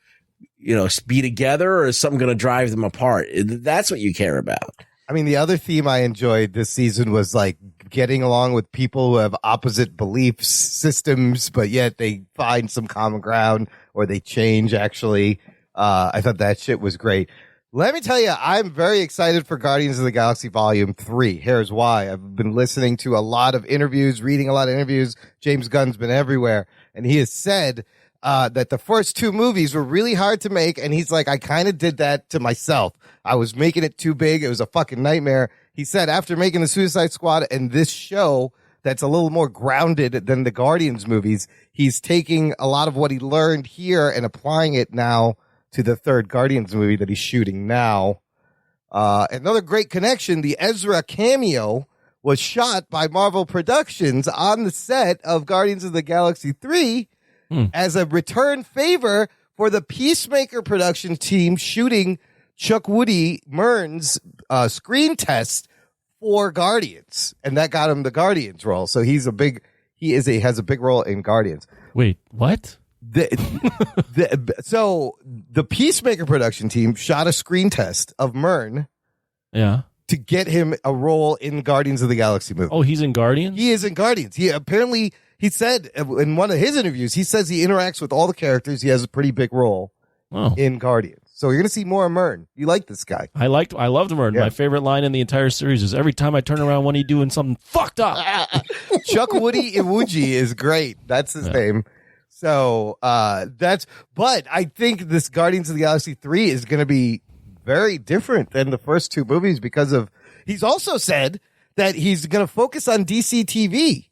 be together, or is something going to drive them apart? That's what you care about. I mean, the other theme I enjoyed this season was like getting along with people who have opposite belief systems, but yet they find some common ground or they change, actually. I thought that shit was great. Let me tell you, I'm very excited for Guardians of the Galaxy Volume 3. Here's why. I've been listening to a lot of interviews, reading a lot of interviews. James Gunn's been everywhere, and he has said that the first 2 movies were really hard to make, and he's like, I kind of did that to myself. I was making it too big. It was a fucking nightmare. He said after making the Suicide Squad and this show that's a little more grounded than the Guardians movies, he's taking a lot of what he learned here and applying it now to the 3rd Guardians movie that he's shooting now. Another great connection, the Ezra Cameo was shot by Marvel Productions on the set of Guardians of the Galaxy 3 as a return favor for the Peacemaker production team shooting Chuck Woody Murn's screen test for Guardians, and that got him the Guardians role. So he has a big role in Guardians. Wait, what? So the Peacemaker production team shot a screen test of Murn, to get him a role in Guardians of the Galaxy movie. Oh, he's in Guardians? He is in Guardians. He said in one of his interviews, he says he interacts with all the characters. He has a pretty big role in Guardians. So you're going to see more of Murn. You like this guy. I loved Murn. Yeah. My favorite line in the entire series is every time I turn around when he's doing something fucked up. Chuck Woody Iwuji is great. That's his name. So but I think this Guardians of the Galaxy 3 is going to be very different than the first 2 movies because of, he's also said that he's going to focus on DC TV.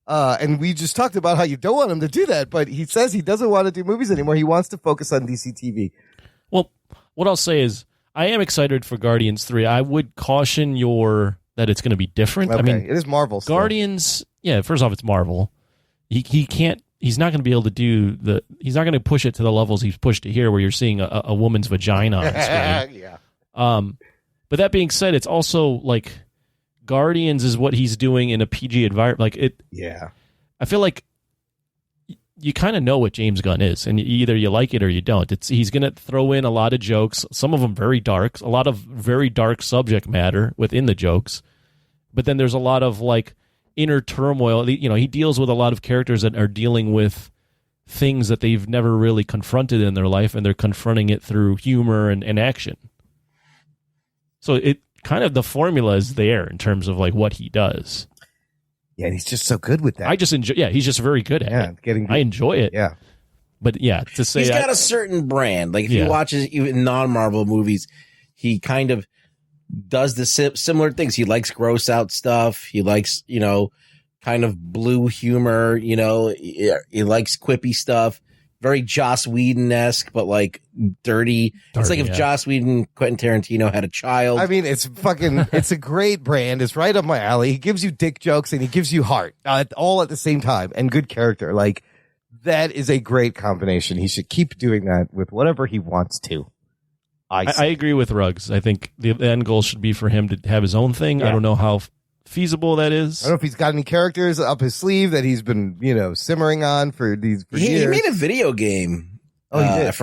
And we just talked about how you don't want him to do that, but he says he doesn't want to do movies anymore. He wants to focus on DC TV. Well, what I'll say is I am excited for Guardians 3. I would caution that it's going to be different. Okay. I mean, it is Marvel still. Guardians, first off, it's Marvel. He's not going to be able to he's not going to push it to the levels he's pushed it here where you're seeing a woman's vagina on screen. But that being said, it's also like Guardians is what he's doing in a PG environment. Like it. Yeah. I feel like you kind of know what James Gunn is, and either you like it or you don't. He's going to throw in a lot of jokes, some of them very dark, a lot of very dark subject matter within the jokes. But then there's a lot of like inner turmoil. He deals with a lot of characters that are dealing with things that they've never really confronted in their life, and they're confronting it through humor and action. So it kind of, the formula is there in terms of like what he does. Yeah, and he's just so good with that. I just enjoy. Yeah, he's just very good at it. I enjoy it. Yeah, but to say he's got a certain brand. Like if you watch his even non-Marvel movies, he kind of does the similar things. He likes gross out stuff. He likes kind of blue humor. He likes quippy stuff. Very Joss Whedon-esque, but like dirty. It's like if Joss Whedon, Quentin Tarantino had a child. I mean, it's a great brand. It's right up my alley. He gives you dick jokes and he gives you heart all at the same time, and good character. Like, that is a great combination. He should keep doing that with whatever he wants to. I agree with Ruggs. I think the end goal should be for him to have his own thing. Yeah. I don't know how feasible that is. I don't know if he's got any characters up his sleeve that he's been, simmering on for years. He made a video game. Oh, he did?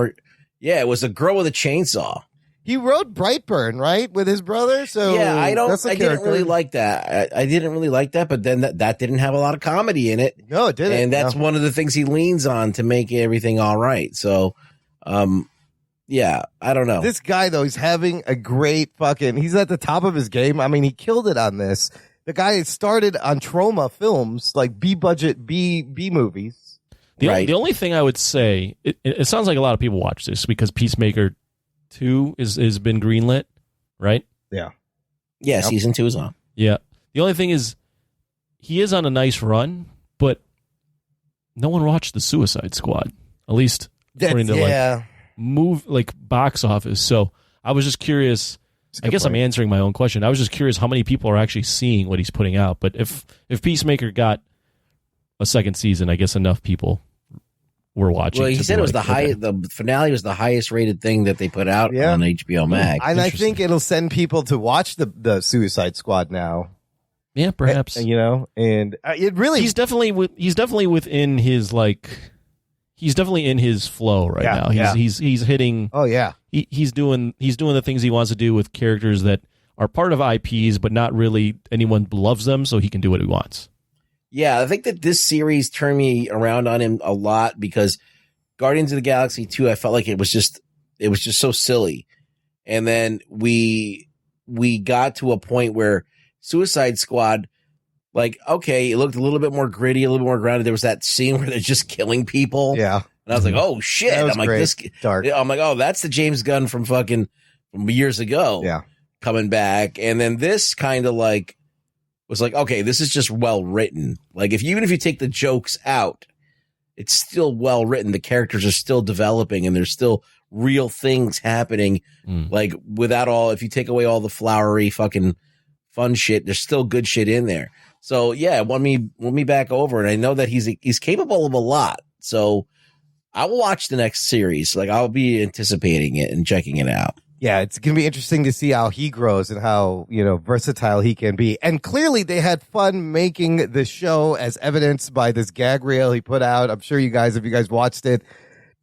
It was a girl with a chainsaw. He wrote Brightburn, right, with his brother. So yeah, I didn't really like. like that. I didn't really like that, but then that didn't have a lot of comedy in it. No, it didn't. And that's one of the things he leans on to make everything all right. So, yeah, I don't know. This guy though, he's having a great he's at the top of his game. I mean, he killed it on this. The guy started on Troma films, like B-budget B movies. The only thing I would say, it sounds like a lot of people watch this because Peacemaker 2 has been greenlit, right? Yeah. Yeah, season 2 is on. Yeah. The only thing is, he is on a nice run, but no one watched the Suicide Squad, at least according to box office. So I was just curious. I guess I'm answering my own question. I was just curious how many people are actually seeing what he's putting out. But if Peacemaker got a second season, I guess enough people were watching. Well, he said it was the finale was the highest rated thing that they put out on HBO Max. And I think it'll send people to watch the Suicide Squad now. Yeah, perhaps. And it really he's definitely within his he's definitely in his flow right now. He's hitting. Oh yeah. He's doing the things he wants to do with characters that are part of IPs, but not really anyone loves them, so he can do what he wants. Yeah, I think that this series turned me around on him a lot because Guardians of the Galaxy 2, I felt like it was just so silly. And then we got to a point where Suicide Squad, okay, it looked a little bit more gritty, a little bit more grounded. There was that scene where they're just killing people. Yeah. And I was like, oh shit. I'm like, this dark. I'm like, oh, that's the James Gunn from years ago. Yeah. Coming back. And then this kind of was like, okay, this is just well written. Even if you take the jokes out, it's still well written. The characters are still developing and there's still real things happening. Without if you take away all the flowery fucking fun shit, there's still good shit in there. So yeah, it won me back over. And I know that he's capable of a lot. So I will watch the next series. I'll be anticipating it and checking it out. Yeah, it's going to be interesting to see how he grows and how, versatile he can be. And clearly they had fun making the show, as evidenced by this gag reel he put out. I'm sure if you guys watched it,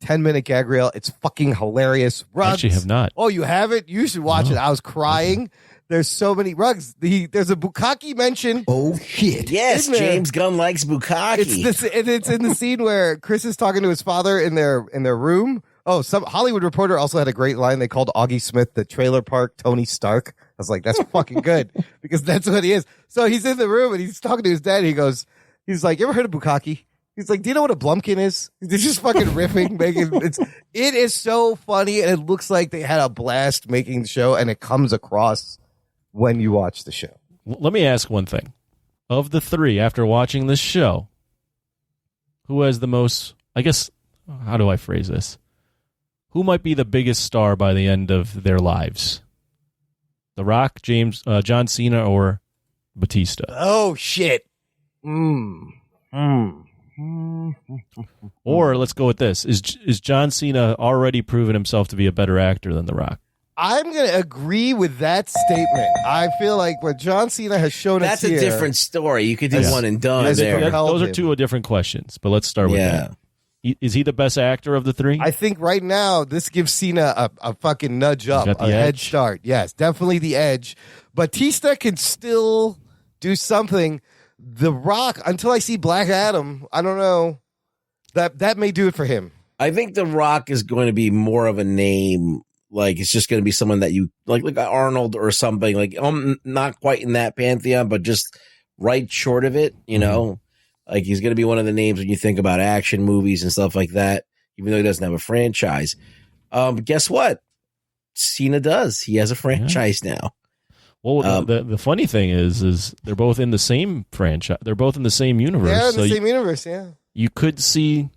10-minute gag reel. It's fucking hilarious. Rugs. I actually have not. Oh, you haven't? You should watch it. I was crying. There's so many rugs. There's a bukkake mention. Oh, shit. Yes, James Gunn likes bukkake. It's in the scene where Chris is talking to his father in their room. Oh, some Hollywood Reporter also had a great line. They called Augie Smith the trailer park Tony Stark. I was like, that's fucking good because that's what he is. So he's in the room and he's talking to his dad. He's like, you ever heard of bukkake? He's like, do you know what a blumpkin is? They're just fucking riffing, it is so funny. And it looks like they had a blast making the show and it comes across when you watch the show. Let me ask one thing. Of the three, after watching this show, who has the most, I guess, how do I phrase this? Who might be the biggest star by the end of their lives? The Rock, John Cena, or Batista? Oh, shit. Or let's go with this. Is John Cena already proven himself to be a better actor than The Rock? I'm going to agree with that statement. I feel like what John Cena has shown us here... That's a different story. You could do one and done there. Those are two different questions, but let's start with that. Is he the best actor of the three? I think right now this gives Cena a fucking nudge up, a head start. Yes, definitely the edge. Batista can still do something. The Rock, until I see Black Adam, I don't know. That may do it for him. I think The Rock is going to be more of a name. It's just going to be someone that you like Arnold or something. Not quite in that pantheon, but just right short of it, you know. He's going to be one of the names when you think about action movies and stuff like that, even though he doesn't have a franchise. But guess what? Cena does. He has a franchise now. Well, the funny thing is they're both in the same franchise. They're both in the same universe. Yeah, in the same universe, yeah. You could see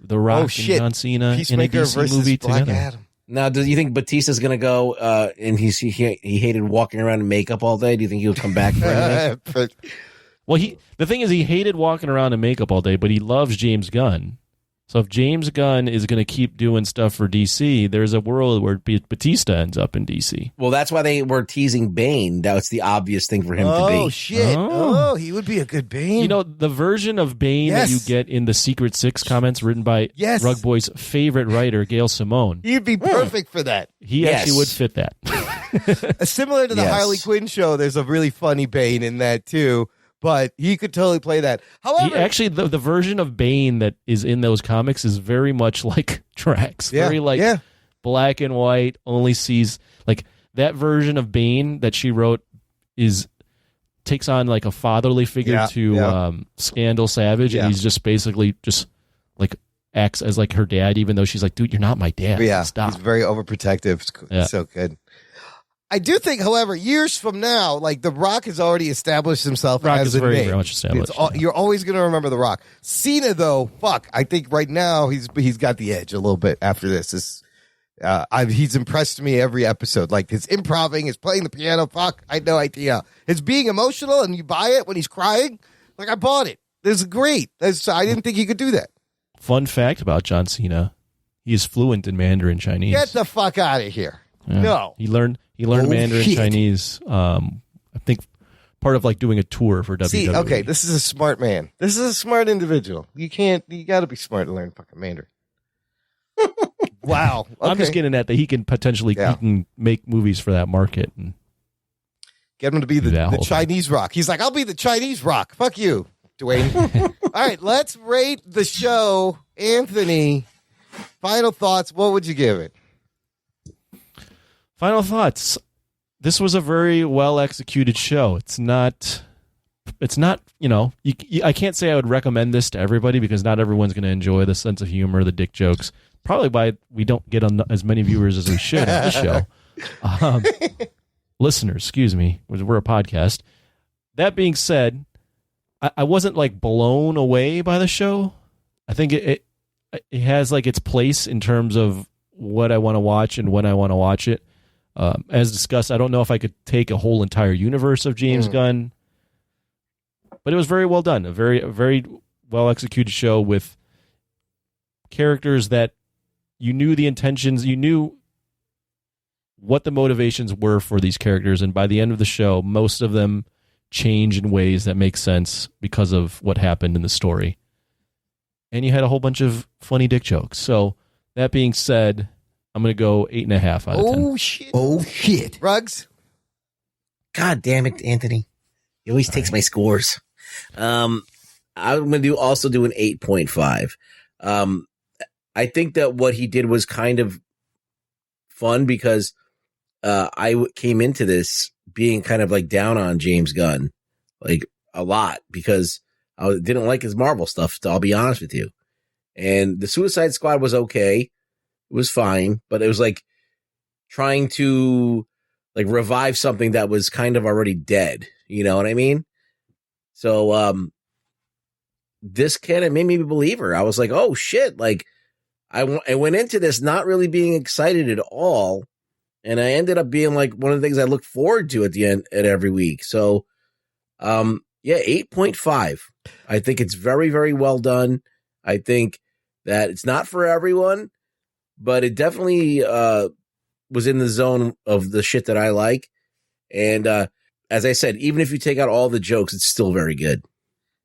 The Rock and John Cena in a DC movie together. Adam. Now, do you think Batista's going to go and he hated walking around in makeup all day? Do you think he'll come back for anything? Well, the thing is, he hated walking around in makeup all day, but he loves James Gunn. So if James Gunn is going to keep doing stuff for DC, there's a world where Batista ends up in DC. Well, that's why they were teasing Bane. That was the obvious thing for him to be. Oh, shit. Oh, he would be a good Bane. You know, the version of Bane that you get in the Secret Six comments written by Rug Boy's favorite writer, Gail Simone. He'd be perfect for that. He actually would fit that. Similar to the Harley Quinn show, there's a really funny Bane in that, too. But he could totally play that. However, actually, the version of Bane that is in those comics is very much like Drax. Very black and white, only sees... Like, that version of Bane that she wrote takes on like a fatherly figure to Scandal Savage, and he's just basically just like acts as like her dad, even though she's like, dude, you're not my dad. Yeah, stop. He's very overprotective. It's so good. I do think, however, years from now, like The Rock has already established himself Rock as is a very, name. very much established. You're always going to remember The Rock. Cena, though, I think right now he's got the edge a little bit after this. He's impressed me every episode. Like his improving, his playing the piano. I had no idea. His being emotional, and you buy it when he's crying. Like I bought it. This is great. I didn't think he could do that. Fun fact about John Cena: he is fluent in Mandarin Chinese. Get the fuck out of here! Yeah. No, he learned Mandarin Chinese. I think part of like doing a tour for WWE. See, okay, this is a smart man. This is a smart individual. You got to be smart to learn fucking Mandarin. Wow. Okay. I'm just getting at that he can potentially he can make movies for that market and get him to be the Chinese Rock. He's like, I'll be the Chinese Rock. Fuck you, Dwayne. All right, let's rate the show. Anthony, final thoughts. What would you give it? Final thoughts. This was a very well executed show. It's not, you know, I can't say I would recommend this to everybody because not everyone's going to enjoy the sense of humor, the dick jokes. Probably why we don't get on as many viewers as we should on this show. Listeners, excuse me, we're a podcast. That being said, I wasn't like blown away by the show. I think it has like its place in terms of what I want to watch and when I want to watch it. As discussed, I don't know if I could take a whole entire universe of James Gunn, but it was very well done. A very well executed show with characters that you knew the intentions, you knew what the motivations were for these characters, and by the end of the show, most of them change in ways that make sense because of what happened in the story. And you had a whole bunch of funny dick jokes. So that being said, I'm going to go 8.5 out of 10. Oh, shit. Oh, shit. Ruggs? God damn it, Anthony. He always takes my scores. I'm going to also do an 8.5. I think that what he did was kind of fun because I came into this being kind of like down on James Gunn, like a lot, because I didn't like his Marvel stuff, I'll be honest with you. And the Suicide Squad was okay. It was fine, but it was like trying to like revive something that was kind of already dead. You know what I mean? So this kind of made me a believer. I was like, oh shit, like I went into this not really being excited at all. And I ended up being like one of the things I look forward to at the end at every week. So, 8.5. I think it's very, very well done. I think that it's not for everyone, but it definitely was in the zone of the shit that I like. And as I said, even if you take out all the jokes, it's still very good.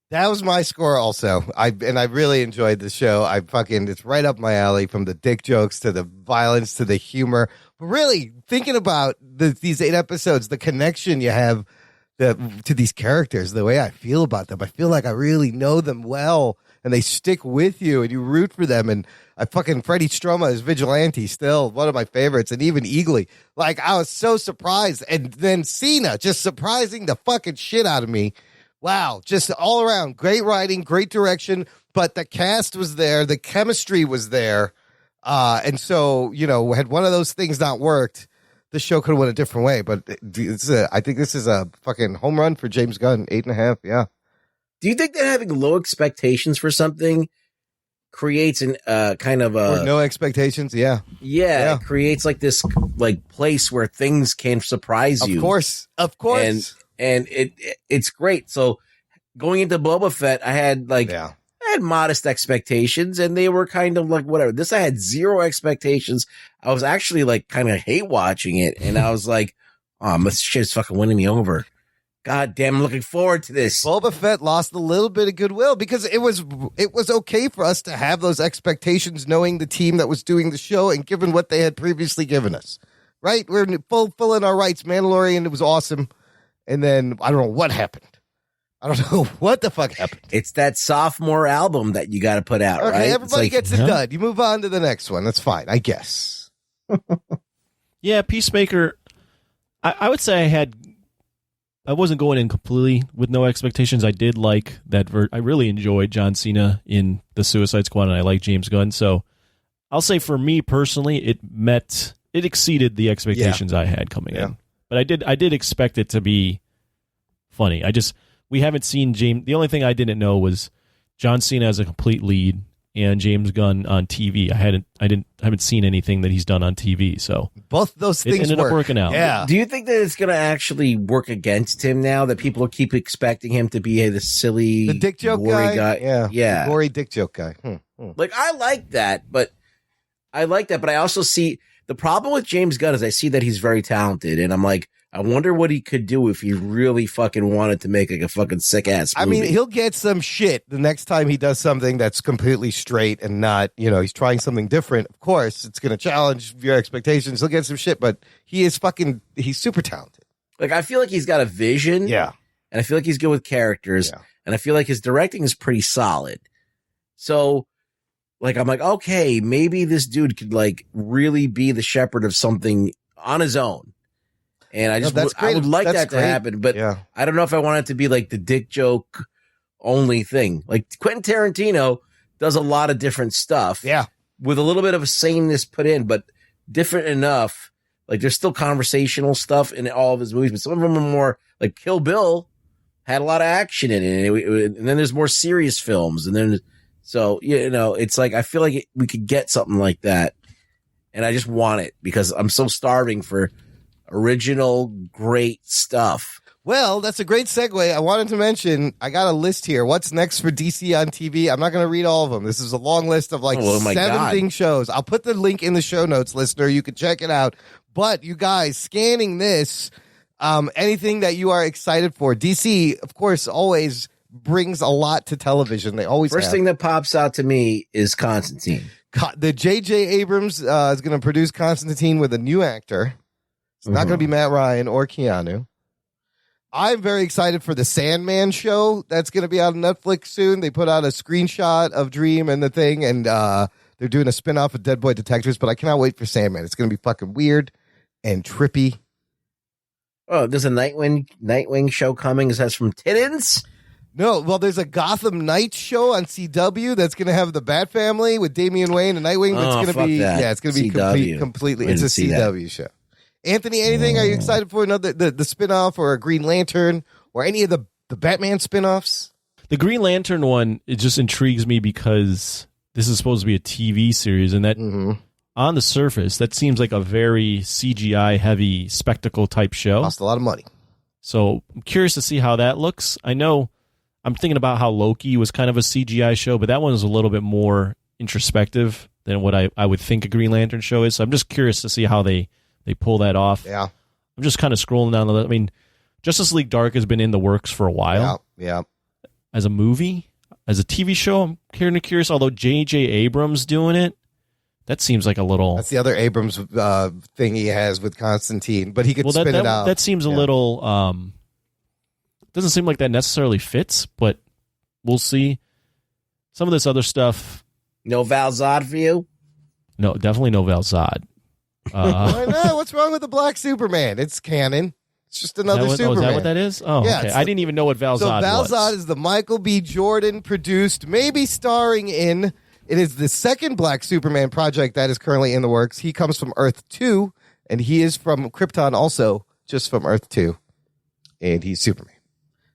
That was my score also. I really enjoyed the show. It's right up my alley, from the dick jokes to the violence to the humor. But really, thinking about these 8 episodes, the connection you have to these characters, the way I feel about them, I feel like I really know them well, and they stick with you, and you root for them. And Freddie Stroma is Vigilante, still one of my favorites, and even Eagly. Like, I was so surprised. And then Cena just surprising the fucking shit out of me. Wow, just all around great writing, great direction, but the cast was there, the chemistry was there, and so, you know, had one of those things not worked, the show could have went a different way. But I think this is a fucking home run for James Gunn. 8.5, yeah. Do you think that having low expectations for something creates an kind of a... Or no expectations, yeah. Yeah, it creates like this like place where things can surprise you. Of course. And it's great. So going into Boba Fett, I had had modest expectations, and they were kind of like whatever. This I had zero expectations. I was actually like kind of hate watching it, and I was like, "Oh, this shit's fucking winning me over." God damn, I'm looking forward to this. Boba Fett lost a little bit of goodwill because it was okay for us to have those expectations, knowing the team that was doing the show and given what they had previously given us. Right, we're full in our rights. Mandalorian, it was awesome, and then I don't know what happened. I don't know what the fuck happened. It's that sophomore album that you got to put out, Okay, right? everybody gets it done. You move on to the next one. That's fine, I guess. Yeah, Peacemaker. I would say I wasn't going in completely with no expectations. I did like that. I really enjoyed John Cena in the Suicide Squad, and I like James Gunn. So I'll say for me personally, it exceeded the expectations I had coming in. But I did expect it to be funny. We haven't seen James. The only thing I didn't know was John Cena as a complete lead and James Gunn on TV. I haven't seen anything that he's done on TV. So both those things ended up working out. Yeah. Do you think that it's going to actually work against him now that people keep expecting him to be the silly, the dick joke gory guy? Yeah. The gory dick joke guy. Like I like that, but I also see the problem with James Gunn is I see that he's very talented, and I'm like, I wonder what he could do if he really fucking wanted to make like a fucking sick ass movie. I mean, he'll get some shit the next time he does something that's completely straight and not, he's trying something different. Of course, it's going to challenge your expectations. He'll get some shit, but he's super talented. Like, I feel like he's got a vision. Yeah. And I feel like he's good with characters. Yeah. And I feel like his directing is pretty solid. So, like, I'm like, okay, maybe this dude could like really be the shepherd of something on his own. And I would like that to happen, but I don't know if I want it to be like the dick joke only thing. Like Quentin Tarantino does a lot of different stuff. Yeah. With a little bit of a sameness put in, but different enough. Like there's still conversational stuff in all of his movies, but some of them are more like Kill Bill had a lot of action in it. And then there's more serious films. And then, so, it's like, I feel like we could get something like that. And I just want it because I'm so starving for original great stuff. Well, that's a great segue. I wanted to mention, I got a list here. What's next for DC on TV? I'm not going to read all of them. This is a long list of like 7 shows. I'll put the link in the show notes, listener. You can check it out. But you guys, scanning this, anything that you are excited for. DC, of course, always brings a lot to television. They always First thing that pops out to me is Constantine. The J.J. Abrams is going to produce Constantine with a new actor. It's not going to be Matt Ryan or Keanu. I'm very excited for the Sandman show that's going to be out on Netflix soon. They put out a screenshot of Dream and the thing, and they're doing a spinoff of Dead Boy Detectives, but I cannot wait for Sandman. It's going to be fucking weird and trippy. Oh, there's a Nightwing show coming. Is that from Titans? No, well, there's a Gotham Knights show on CW that's going to have the Bat Family with Damian Wayne and Nightwing. That's going to be, it's going to be completely. It's a CW show. Anthony, anything? Are you excited for another the spinoff or a Green Lantern or any of the Batman spinoffs? The Green Lantern one, it just intrigues me because this is supposed to be a TV series, and that on the surface, that seems like a very CGI heavy spectacle type show. Cost a lot of money. So I'm curious to see how that looks. I know I'm thinking about how Loki was kind of a CGI show, but that one is a little bit more introspective than what I would think a Green Lantern show is. So I'm just curious to see how they pull that off. Yeah. I'm just kind of scrolling down the list. I mean, Justice League Dark has been in the works for a while. Yeah. As a movie, as a TV show, I'm kind of curious. Although J.J. Abrams doing it, that seems like a little... That's the other Abrams thing he has with Constantine, but he could spin it out. That seems a little... doesn't seem like that necessarily fits, but we'll see. Some of this other stuff... No Val Zod for you? No, definitely no Val Zod. Why not? What's wrong with the Black Superman? It's canon. It's just another Superman. Is that what that is? Oh, yeah, okay. I didn't even know what Val Zod was. So Val Zod is the Michael B. Jordan produced, maybe starring in. It is the second Black Superman project that is currently in the works. He comes from Earth 2, and he is from Krypton also, just from Earth 2. And he's Superman.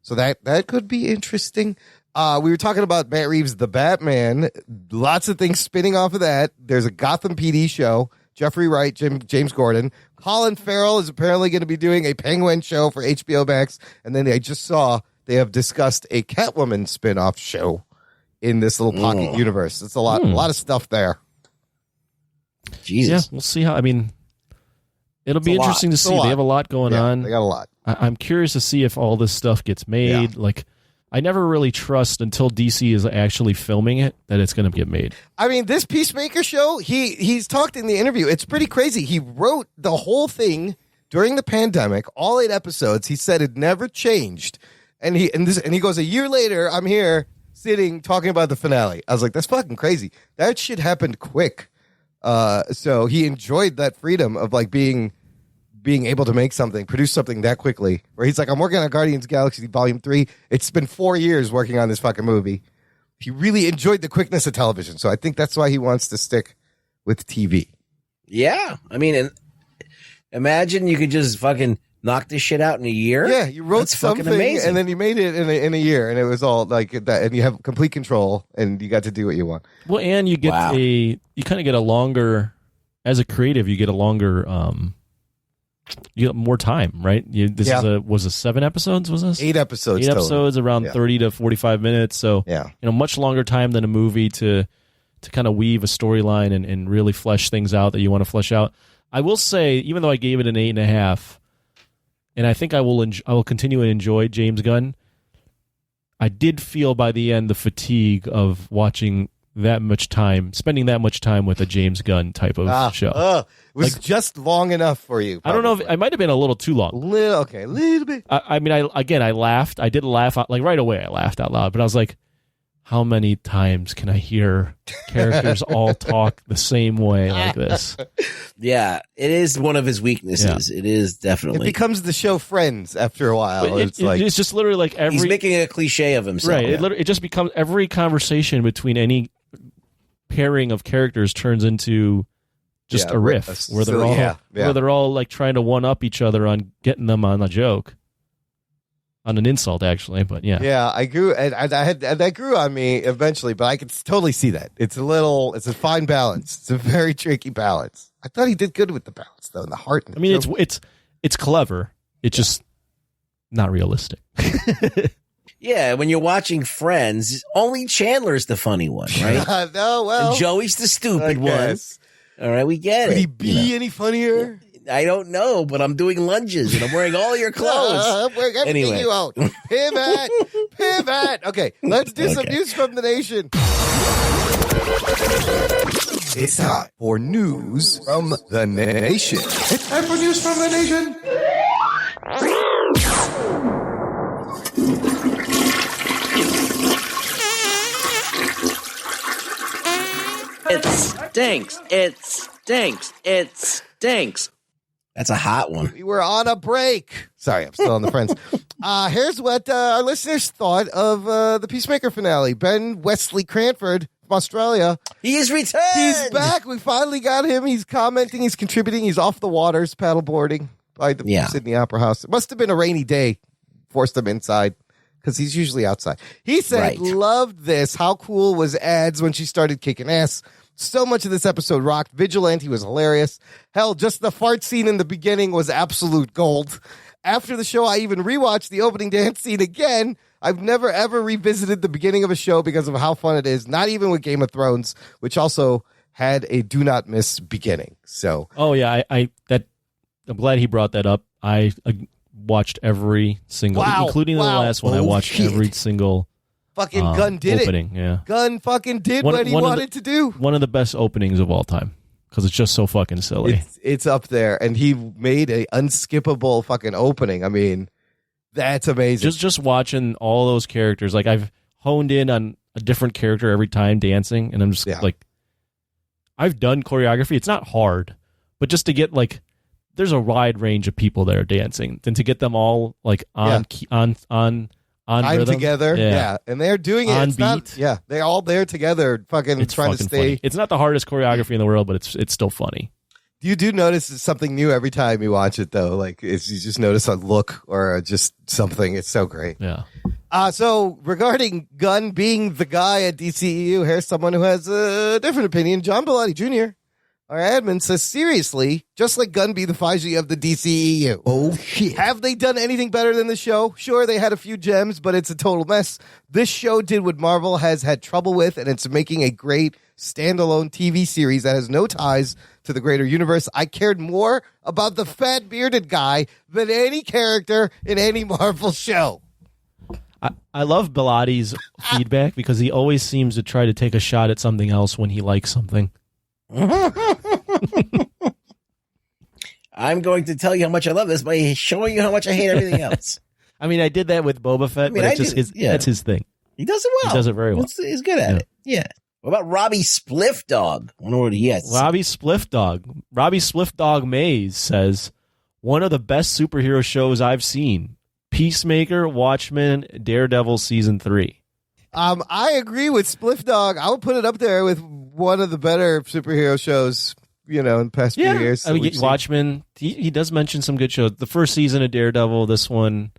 So that could be interesting. We were talking about Matt Reeves' The Batman. Lots of things spinning off of that. There's a Gotham PD show. Jeffrey Wright, James Gordon. Colin Farrell is apparently going to be doing a Penguin show for HBO Max. And then I just saw they have discussed a Catwoman spinoff show in this little pocket universe. It's a lot of stuff there. Jesus. Yeah, we'll see how. I mean, it'll be interesting to see. They have a lot going on. They got a lot. I'm curious to see if all this stuff gets made. Like, I never really trust until DC is actually filming it that it's going to get made. I mean, this Peacemaker show, he's talked in the interview. It's pretty crazy. He wrote the whole thing during the pandemic, all 8 episodes. He said it never changed. And he goes, a year later, I'm here sitting talking about the finale. I was like, that's fucking crazy. That shit happened quick. So he enjoyed that freedom of like being able to make something, produce something that quickly. Where he's like, I'm working on Guardians of the Galaxy Volume 3. It's been 4 years working on this fucking movie. He really enjoyed the quickness of television. So I think that's why he wants to stick with TV. Yeah. I mean, and imagine you could just fucking knock this shit out in a year. Yeah, you wrote That's fucking something amazing. and then you made it in a year, and it was all like that, and you have complete control and you got to do what you want. Well, and you get you kind of get a longer, as a creative, you get a longer, you get more time, right? Was it 7 episodes? Was this 8 episodes? 8 episodes, around 30 to 45 minutes. So much longer time than a movie to kind of weave a storyline and really flesh things out that you want to flesh out. I will say, even though I gave it an 8.5, and I think I will continue to enjoy James Gunn, I did feel by the end the fatigue of watching spending that much time with a James Gunn type of show. It was just long enough for you. Probably. I don't know if I might have been a little too long. A little bit. I mean, I laughed. I did laugh like right away. I laughed out loud, but I was like, how many times can I hear characters all talk the same way like this? Yeah, it is one of his weaknesses. Yeah. It is definitely. It becomes the show Friends after a while. It's just literally like he's making a cliche of himself. Right. It just becomes every conversation between any pairing of characters turns into just a riff where they're all like trying to one up each other on getting them on a joke. On an insult, actually, but yeah. I grew, and that grew on me eventually, but I could totally see that. It's a fine balance. It's a very tricky balance. I thought he did good with the balance, though, in the heart. I mean, it's clever. It's just not realistic. Yeah, when you're watching Friends, only Chandler's the funny one, right? No, well, and Joey's the stupid one. All right, we get Could it. he be any funnier? I don't know, but I'm doing lunges and I'm wearing all your clothes. I'm wearing everything you own. Pivot. Okay, let's do some news from the nation. It's time for news from the nation. It's time for news from the nation. It stinks. It stinks. It stinks. That's a hot one. We were on a break. Sorry, I'm still on the Friends. Here's what our listeners thought of the Peacemaker finale. Ben Wesley Cranford from Australia. He is returned. He's back. We finally got him. He's commenting. He's contributing. He's off the waters, paddleboarding by the Sydney Opera House. It must have been a rainy day. Forced him inside because he's usually outside. He said, loved this. How cool was Ads when she started kicking ass? So much of this episode rocked. Vigilante was hilarious. Hell, just the fart scene in the beginning was absolute gold. After the show, I even rewatched the opening dance scene again. I've never, ever revisited the beginning of a show because of how fun it is, not even with Game of Thrones, which also had a do not miss beginning. So, oh, yeah, I'm glad he brought that up. I watched every single, including the last one. I watched every single fucking Gunn did opening, it. Yeah. Gunn fucking did what he wanted to do. One of the best openings of all time because it's just so fucking silly. It's up there, and he made a unskippable fucking opening. I mean, that's amazing. Just watching all those characters. Like, I've honed in on a different character every time dancing, and I'm just like, I've done choreography. It's not hard, but just to get like, there's a wide range of people that are dancing, and to get them all like on rhythm together, and they're doing it on it's beat. Not, they're all there together, trying to stay. Funny. It's not the hardest choreography in the world, but it's still funny. You do notice it's something new every time you watch it, though. Like you just notice a look or just something. It's so great. Yeah. So regarding Gunn being the guy at DCEU, here's someone who has a different opinion. John Bellotti Jr. our admin, says, seriously, just like Gunn be the Feige of the DCEU. Oh, shit. Have they done anything better than the show? Sure, they had a few gems, but it's a total mess. This show did what Marvel has had trouble with, and it's making a great standalone TV series that has no ties to the greater universe. I cared more about the fat bearded guy than any character in any Marvel show. I love Bilotti's feedback because he always seems to try to take a shot at something else when he likes something. I'm going to tell you how much I love this by showing you how much I hate everything else. I mean, I did that with Boba Fett, but it's just that's his thing. He does it well. He does it very well. He's good at it. Yeah. What about Robbie Spliff Dog? I wonder what he has. Robbie Spliff Dog Mays says, one of the best superhero shows I've seen. Peacemaker, Watchmen, Daredevil Season 3. I agree with Spliff Dog. I would put it up there with one of the better superhero shows, in the past few years. I mean, Watchmen, he does mention some good shows. The first season of Daredevil, this one,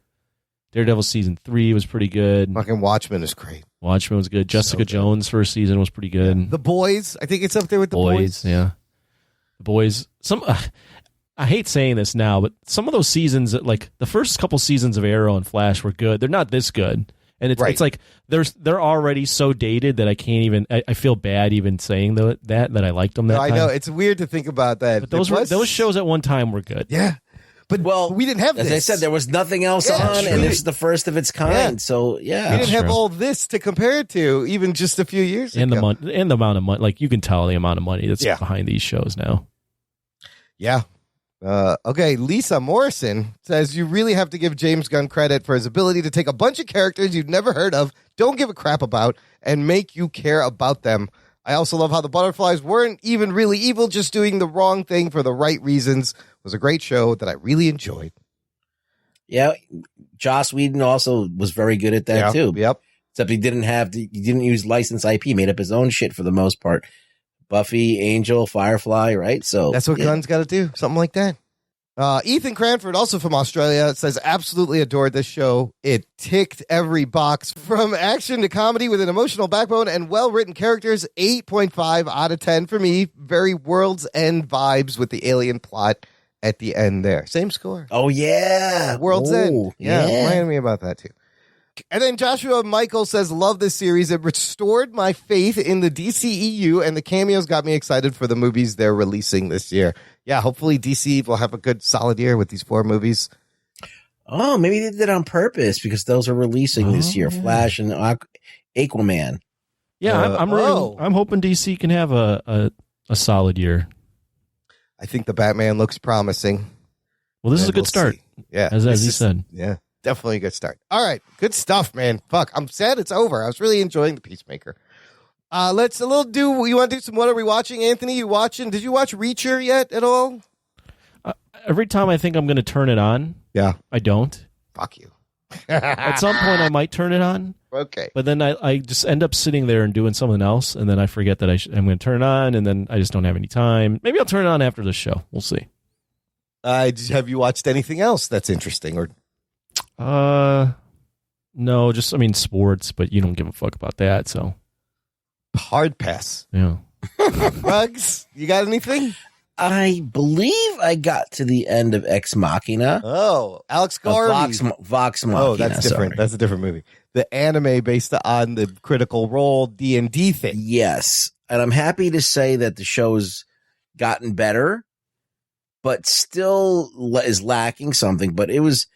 Daredevil Season 3 was pretty good. Fucking Watchmen is great. Watchmen was good. Jessica Jones' first season was pretty good. Yeah. The Boys, I think it's up there with The Boys. Yeah. The Boys. I hate saying this now, but some of those seasons, like the first couple seasons of Arrow and Flash were good. They're not this good. And it's like they're already so dated that I can't even. I feel bad even saying that I liked them. I know it's weird to think about that. But those shows at one time were good. Yeah, but we didn't have this. As I said, there was nothing else on, and this is the first of its kind. Yeah. So we didn't have all this to compare it to even just a few years ago. And the amount of money, like you can tell the amount of money that's behind these shows now. Yeah. Okay, Lisa Morrison says, you really have to give James Gunn credit for his ability to take a bunch of characters you've never heard of, don't give a crap about, and make you care about them. I also love how the butterflies weren't even really evil, just doing the wrong thing for the right reasons. It was a great show that I really enjoyed. Yeah, Joss Whedon also was very good at that too. Yep. Except he didn't use licensed IP, made up his own shit for the most part. Buffy, Angel, Firefly, right? So that's what Gunn's got to do, something like that. Ethan Cranford, also from Australia, says absolutely adored this show. It ticked every box from action to comedy with an emotional backbone and well-written characters. 8.5 out of 10 for me. Very World's End vibes with the alien plot at the end there. Same score. Oh, yeah. World's End. Yeah, reminded me about that too. And then Joshua Michael says, love this series. It restored my faith in the DCEU, and the cameos got me excited for the movies they're releasing this year. Yeah, hopefully DC will have a good, solid year with these 4 movies. Oh, maybe they did it on purpose because those are releasing this year. Flash and Aquaman. Yeah, I'm hoping DC can have a solid year. I think the Batman looks promising. Well, this is a good start. See. Yeah. As he said. Yeah. Definitely a good start. All right. Good stuff, man. Fuck. I'm sad it's over. I was really enjoying the Peacemaker. You want to do some, what are we watching, Anthony? Did you watch Reacher yet at all? Every time I think I'm going to turn it on. Yeah. I don't. Fuck you. At some point I might turn it on. Okay. But then I just end up sitting there and doing something else. And then I forget that I'm going to turn it on. And then I just don't have any time. Maybe I'll turn it on after the show. We'll see. Have you watched anything else that's interesting or? No, just, sports, but you don't give a fuck about that, so. Hard pass. Yeah. Rugs, you got anything? I believe I got to the end of Ex Machina. Oh, Alex Garvey. Vox Machina. Oh, that's different. Sorry. That's a different movie. The anime based on the Critical Role D&D thing. Yes. And I'm happy to say that the show's gotten better, but still is lacking something, but it was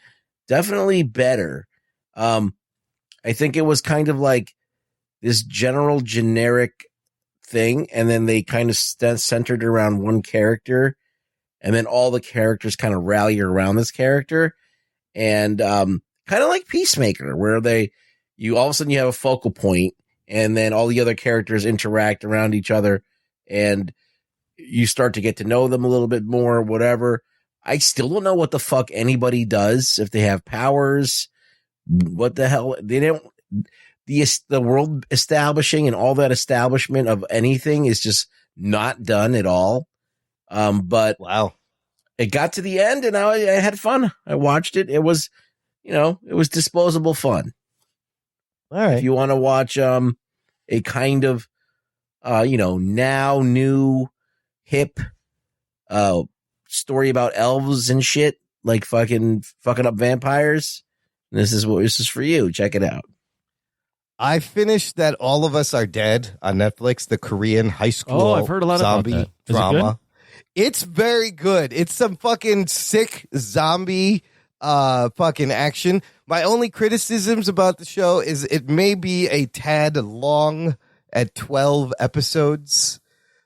definitely better. I think it was kind of like this generic thing, and then they kind of centered around one character, and then all the characters kind of rally around this character, and kind of like Peacemaker, where you all of a sudden you have a focal point, and then all the other characters interact around each other, and you start to get to know them a little bit more, whatever. I still don't know what the fuck anybody does, if they have powers, what the hell. They don't, the world establishing and all that establishment of anything is just not done at all. But wow, it got to the end and I had fun. I watched it. It was, it was disposable fun. All right. If you want to watch, a kind of, now new hip story about elves and shit, like fucking up vampires, this is for you. Check it out. I finished that All of Us Are Dead on Netflix, the Korean high school I've heard a lot zombie about that. drama. It's very good. It's some fucking sick zombie fucking action. My only criticisms about the show is it may be a tad long at 12 episodes.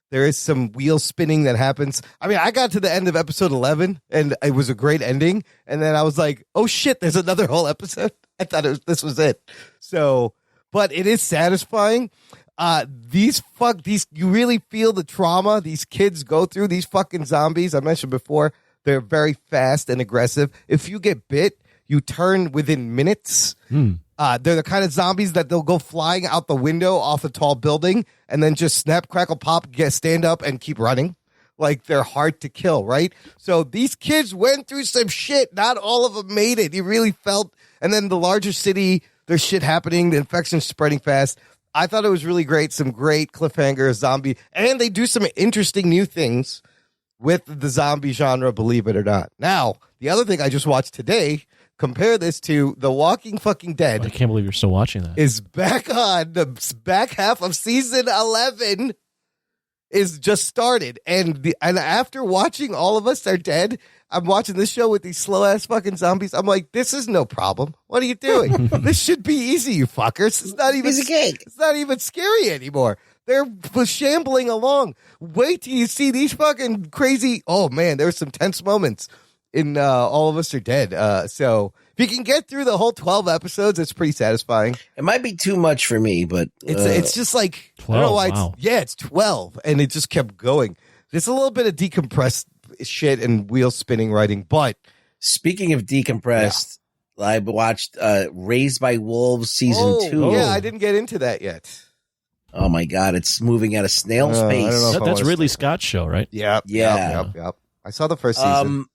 There is some wheel spinning that happens. I mean, I got to the end of episode 11 and it was a great ending. And then I was like, oh shit, there's another whole episode. I thought this was it. So, but it is satisfying. These you really feel the trauma these kids go through. These fucking zombies, I mentioned before, they're very fast and aggressive. If you get bit, you turn within minutes. They're the kind of zombies that they'll go flying out the window off a tall building and then just snap, crackle, pop, stand up and keep running. Like, they're hard to kill, right? So these kids went through some shit. Not all of them made it. You really felt, and then the larger city, there's shit happening. The infection's spreading fast. I thought it was really great. Some great cliffhanger zombie. And they do some interesting new things with the zombie genre, believe it or not. Now, the other thing I just watched today, compare this to The Walking Fucking Dead. I can't believe you're still watching that. Is back on. The back half of season 11 is just started. And after watching All of Us Are Dead, I'm watching this show with these slow-ass fucking zombies. I'm like, this is no problem. What are you doing? This should be easy, you fuckers. It's not even It's not even scary anymore. They're shambling along. Wait till you see these fucking crazy. Oh man, there's some tense moments in All of Us Are Dead. So if you can get through the whole 12 episodes, it's pretty satisfying. It might be too much for me, but it's just like 12. I don't know why. Wow. It's 12, and it just kept going. There's a little bit of decompressed shit and wheel spinning writing, but speaking of decompressed, I watched Raised by Wolves season 2. Yeah, I didn't get into that yet. Oh my god, it's moving at a snail's pace. That's Ridley Scott's show, right? Yep. I saw the first season.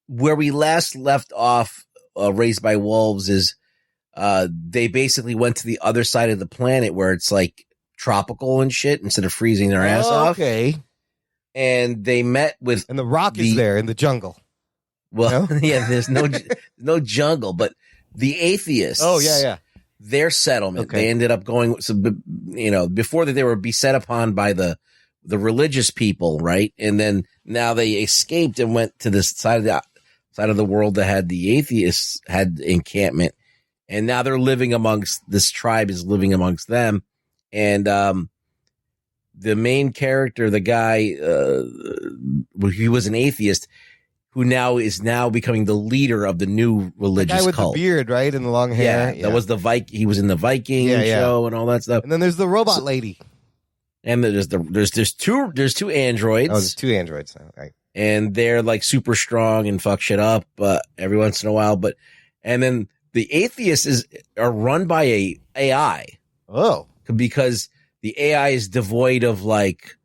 Where we last left off, Raised by Wolves is they basically went to the other side of the planet where it's like tropical and shit instead of freezing their ass off. Okay. And they met with, and the Rock is there in the jungle. Well, yeah, there's no jungle, but the atheists. Oh yeah. Their settlement. Okay. They ended up going, before that they were beset upon by the religious people, right? And then now they escaped and went to this side of the world that had the atheists had encampment, and now they're living amongst this tribe is living amongst them, and the main character, the guy, he was an atheist who is now becoming the leader of the new religious the guy with cult. The beard, right, and the long hair. Yeah, that was the Viking. He was in the Viking show and all that stuff. And then there's the robot lady. And there's two androids. Oh, there's 2 androids now, right? And they're like super strong and fuck shit up every once in a while. And then the atheists are run by a AI. Oh, because the AI is devoid of like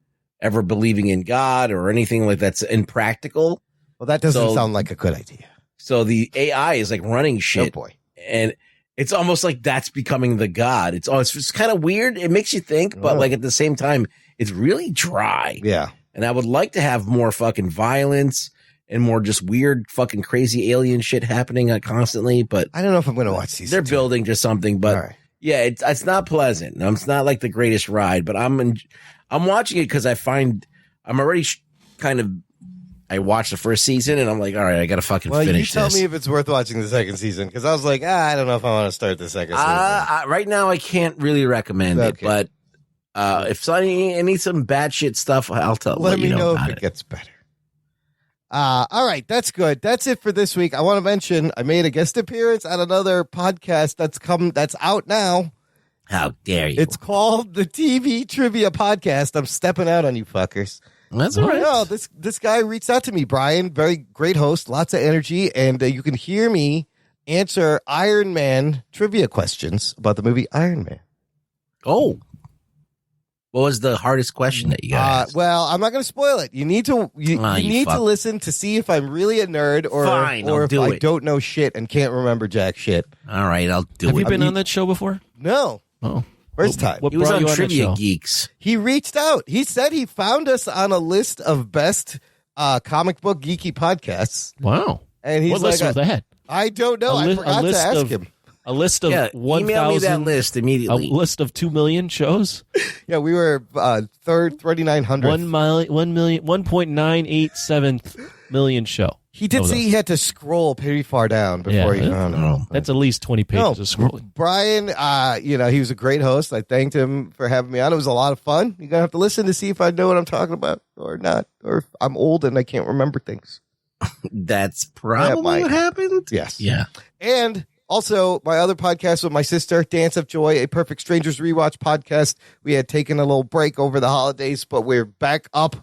ever believing in God or anything like that's impractical. Well, that doesn't sound like a good idea. So the AI is like running shit. Oh boy. And it's almost like that's becoming the God. It's just kind of weird. It makes you think, but like at the same time, it's really dry. Yeah. And I would like to have more fucking violence and more just weird fucking crazy alien shit happening constantly. But I don't know if I'm going to watch these. They're building to something, but yeah, it's not pleasant. It's not like the greatest ride, but I'm watching it because I find I'm already I watched the first season and I'm like, all right, I got to fucking finish this. Well, you tell me if it's worth watching the second season, because I was like, I don't know if I want to start the second season. Right now, I can't really recommend it, but if I need some bad shit stuff, I'll let me know if it gets better. All right, that's good. That's it for this week. I want to mention I made a guest appearance at another podcast that's out now. How dare you? It's called the TV Trivia Podcast. I'm stepping out on you fuckers. That's all right. No, this guy reached out to me, Brian. Very great host, lots of energy, and you can hear me answer Iron Man trivia questions about the movie Iron Man. Oh. What was the hardest question that you got? Well, I'm not going to spoil it. You need to to listen to see if I'm really a nerd or if I don't know shit and can't remember jack shit. All right, I'll do it. Have you been on that show before? No. Oh. First time. What He was brought on you that Trivia show? Geeks. He reached out. He said he found us on a list of best comic book geeky podcasts. Wow. And he's what like, list was that? I don't know. I forgot to ask him. A list of Yeah, 1,000. email me that list A immediately. list of 2 million shows. Yeah, we were third, 3,900. 1.987 million show. He did say he had to scroll pretty far down before he found it. That's at least 20 pages of scrolling. Brian, he was a great host. I thanked him for having me on. It was a lot of fun. You're going to have to listen to see if I know what I'm talking about or not, or if I'm old and I can't remember things. That's probably what happened. Yes. Yeah. And also, my other podcast with my sister, Dance of Joy, a Perfect Strangers rewatch podcast. We had taken a little break over the holidays, but we're back up.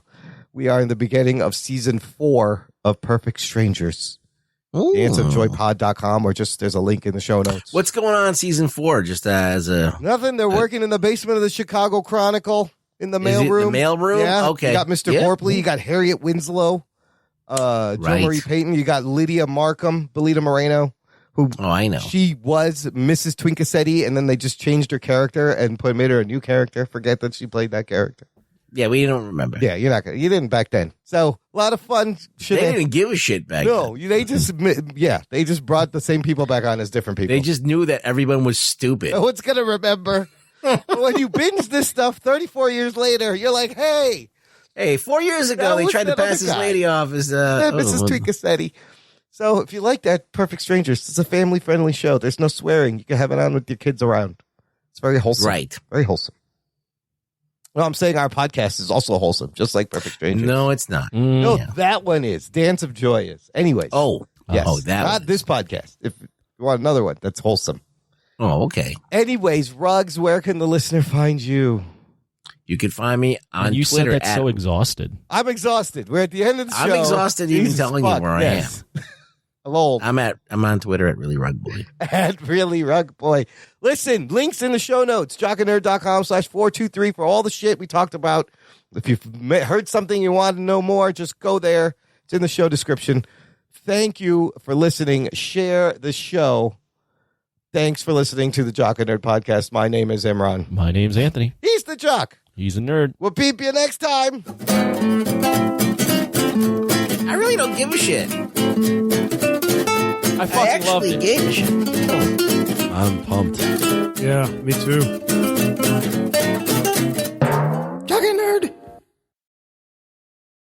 We are in the beginning of season 4 of Perfect Strangers. danceofjoypod.com, or just there's a link in the show notes. What's going on in season 4? Just as a nothing. They're working in the basement of the Chicago Chronicle in the mailroom. The mailroom? Yeah. Okay. You got Mr. Gorpley. You got Harriet Winslow. Joe Marie Payton. You got Lydia Markham, Belita Moreno. Who? Oh, I know. She was Mrs. Twinkassetti, and then they just changed her character and made her a new character. Forget that she played that character. Yeah, we don't remember. Yeah, you didn't back then. So a lot of fun shit. They didn't give a shit back then. No, they just brought the same people back on as different people. They just knew that everyone was stupid. No one's gonna remember. When you binge this stuff 34 years later, you're like, hey, 4 years ago they tried to pass this lady off as Mrs. Twinkassetti. So if you like that, Perfect Strangers, it's a family-friendly show. There's no swearing. You can have it on with your kids around. It's very wholesome. Right. Very wholesome. Well, I'm saying our podcast is also wholesome, just like Perfect Strangers. No, it's not. No, that one is. Dance of Joy is. Anyways. Yes. that not this podcast. If you want another one, that's wholesome. Oh, okay. Anyways, Ruggs, where can the listener find you? You can find me on you Twitter. said that so exhausted. I'm exhausted. We're at the end of the show. I'm exhausted even telling you where I am. Hello. I'm on Twitter at Really Rug Boy. At Really Rug Boy. Listen, links in the show notes. jockandnerd.com/423 for all the shit we talked about. If you've heard something you want to know more, just go there. It's in the show description. Thank you for listening. Share the show. Thanks for listening to the Jock and Nerd podcast. My name is Imran. My name's Anthony. He's the Jock. He's a nerd. We'll peep you next time. I really don't give a shit. I fucking loved actually it. gave a shit. I'm pumped. Yeah, me too.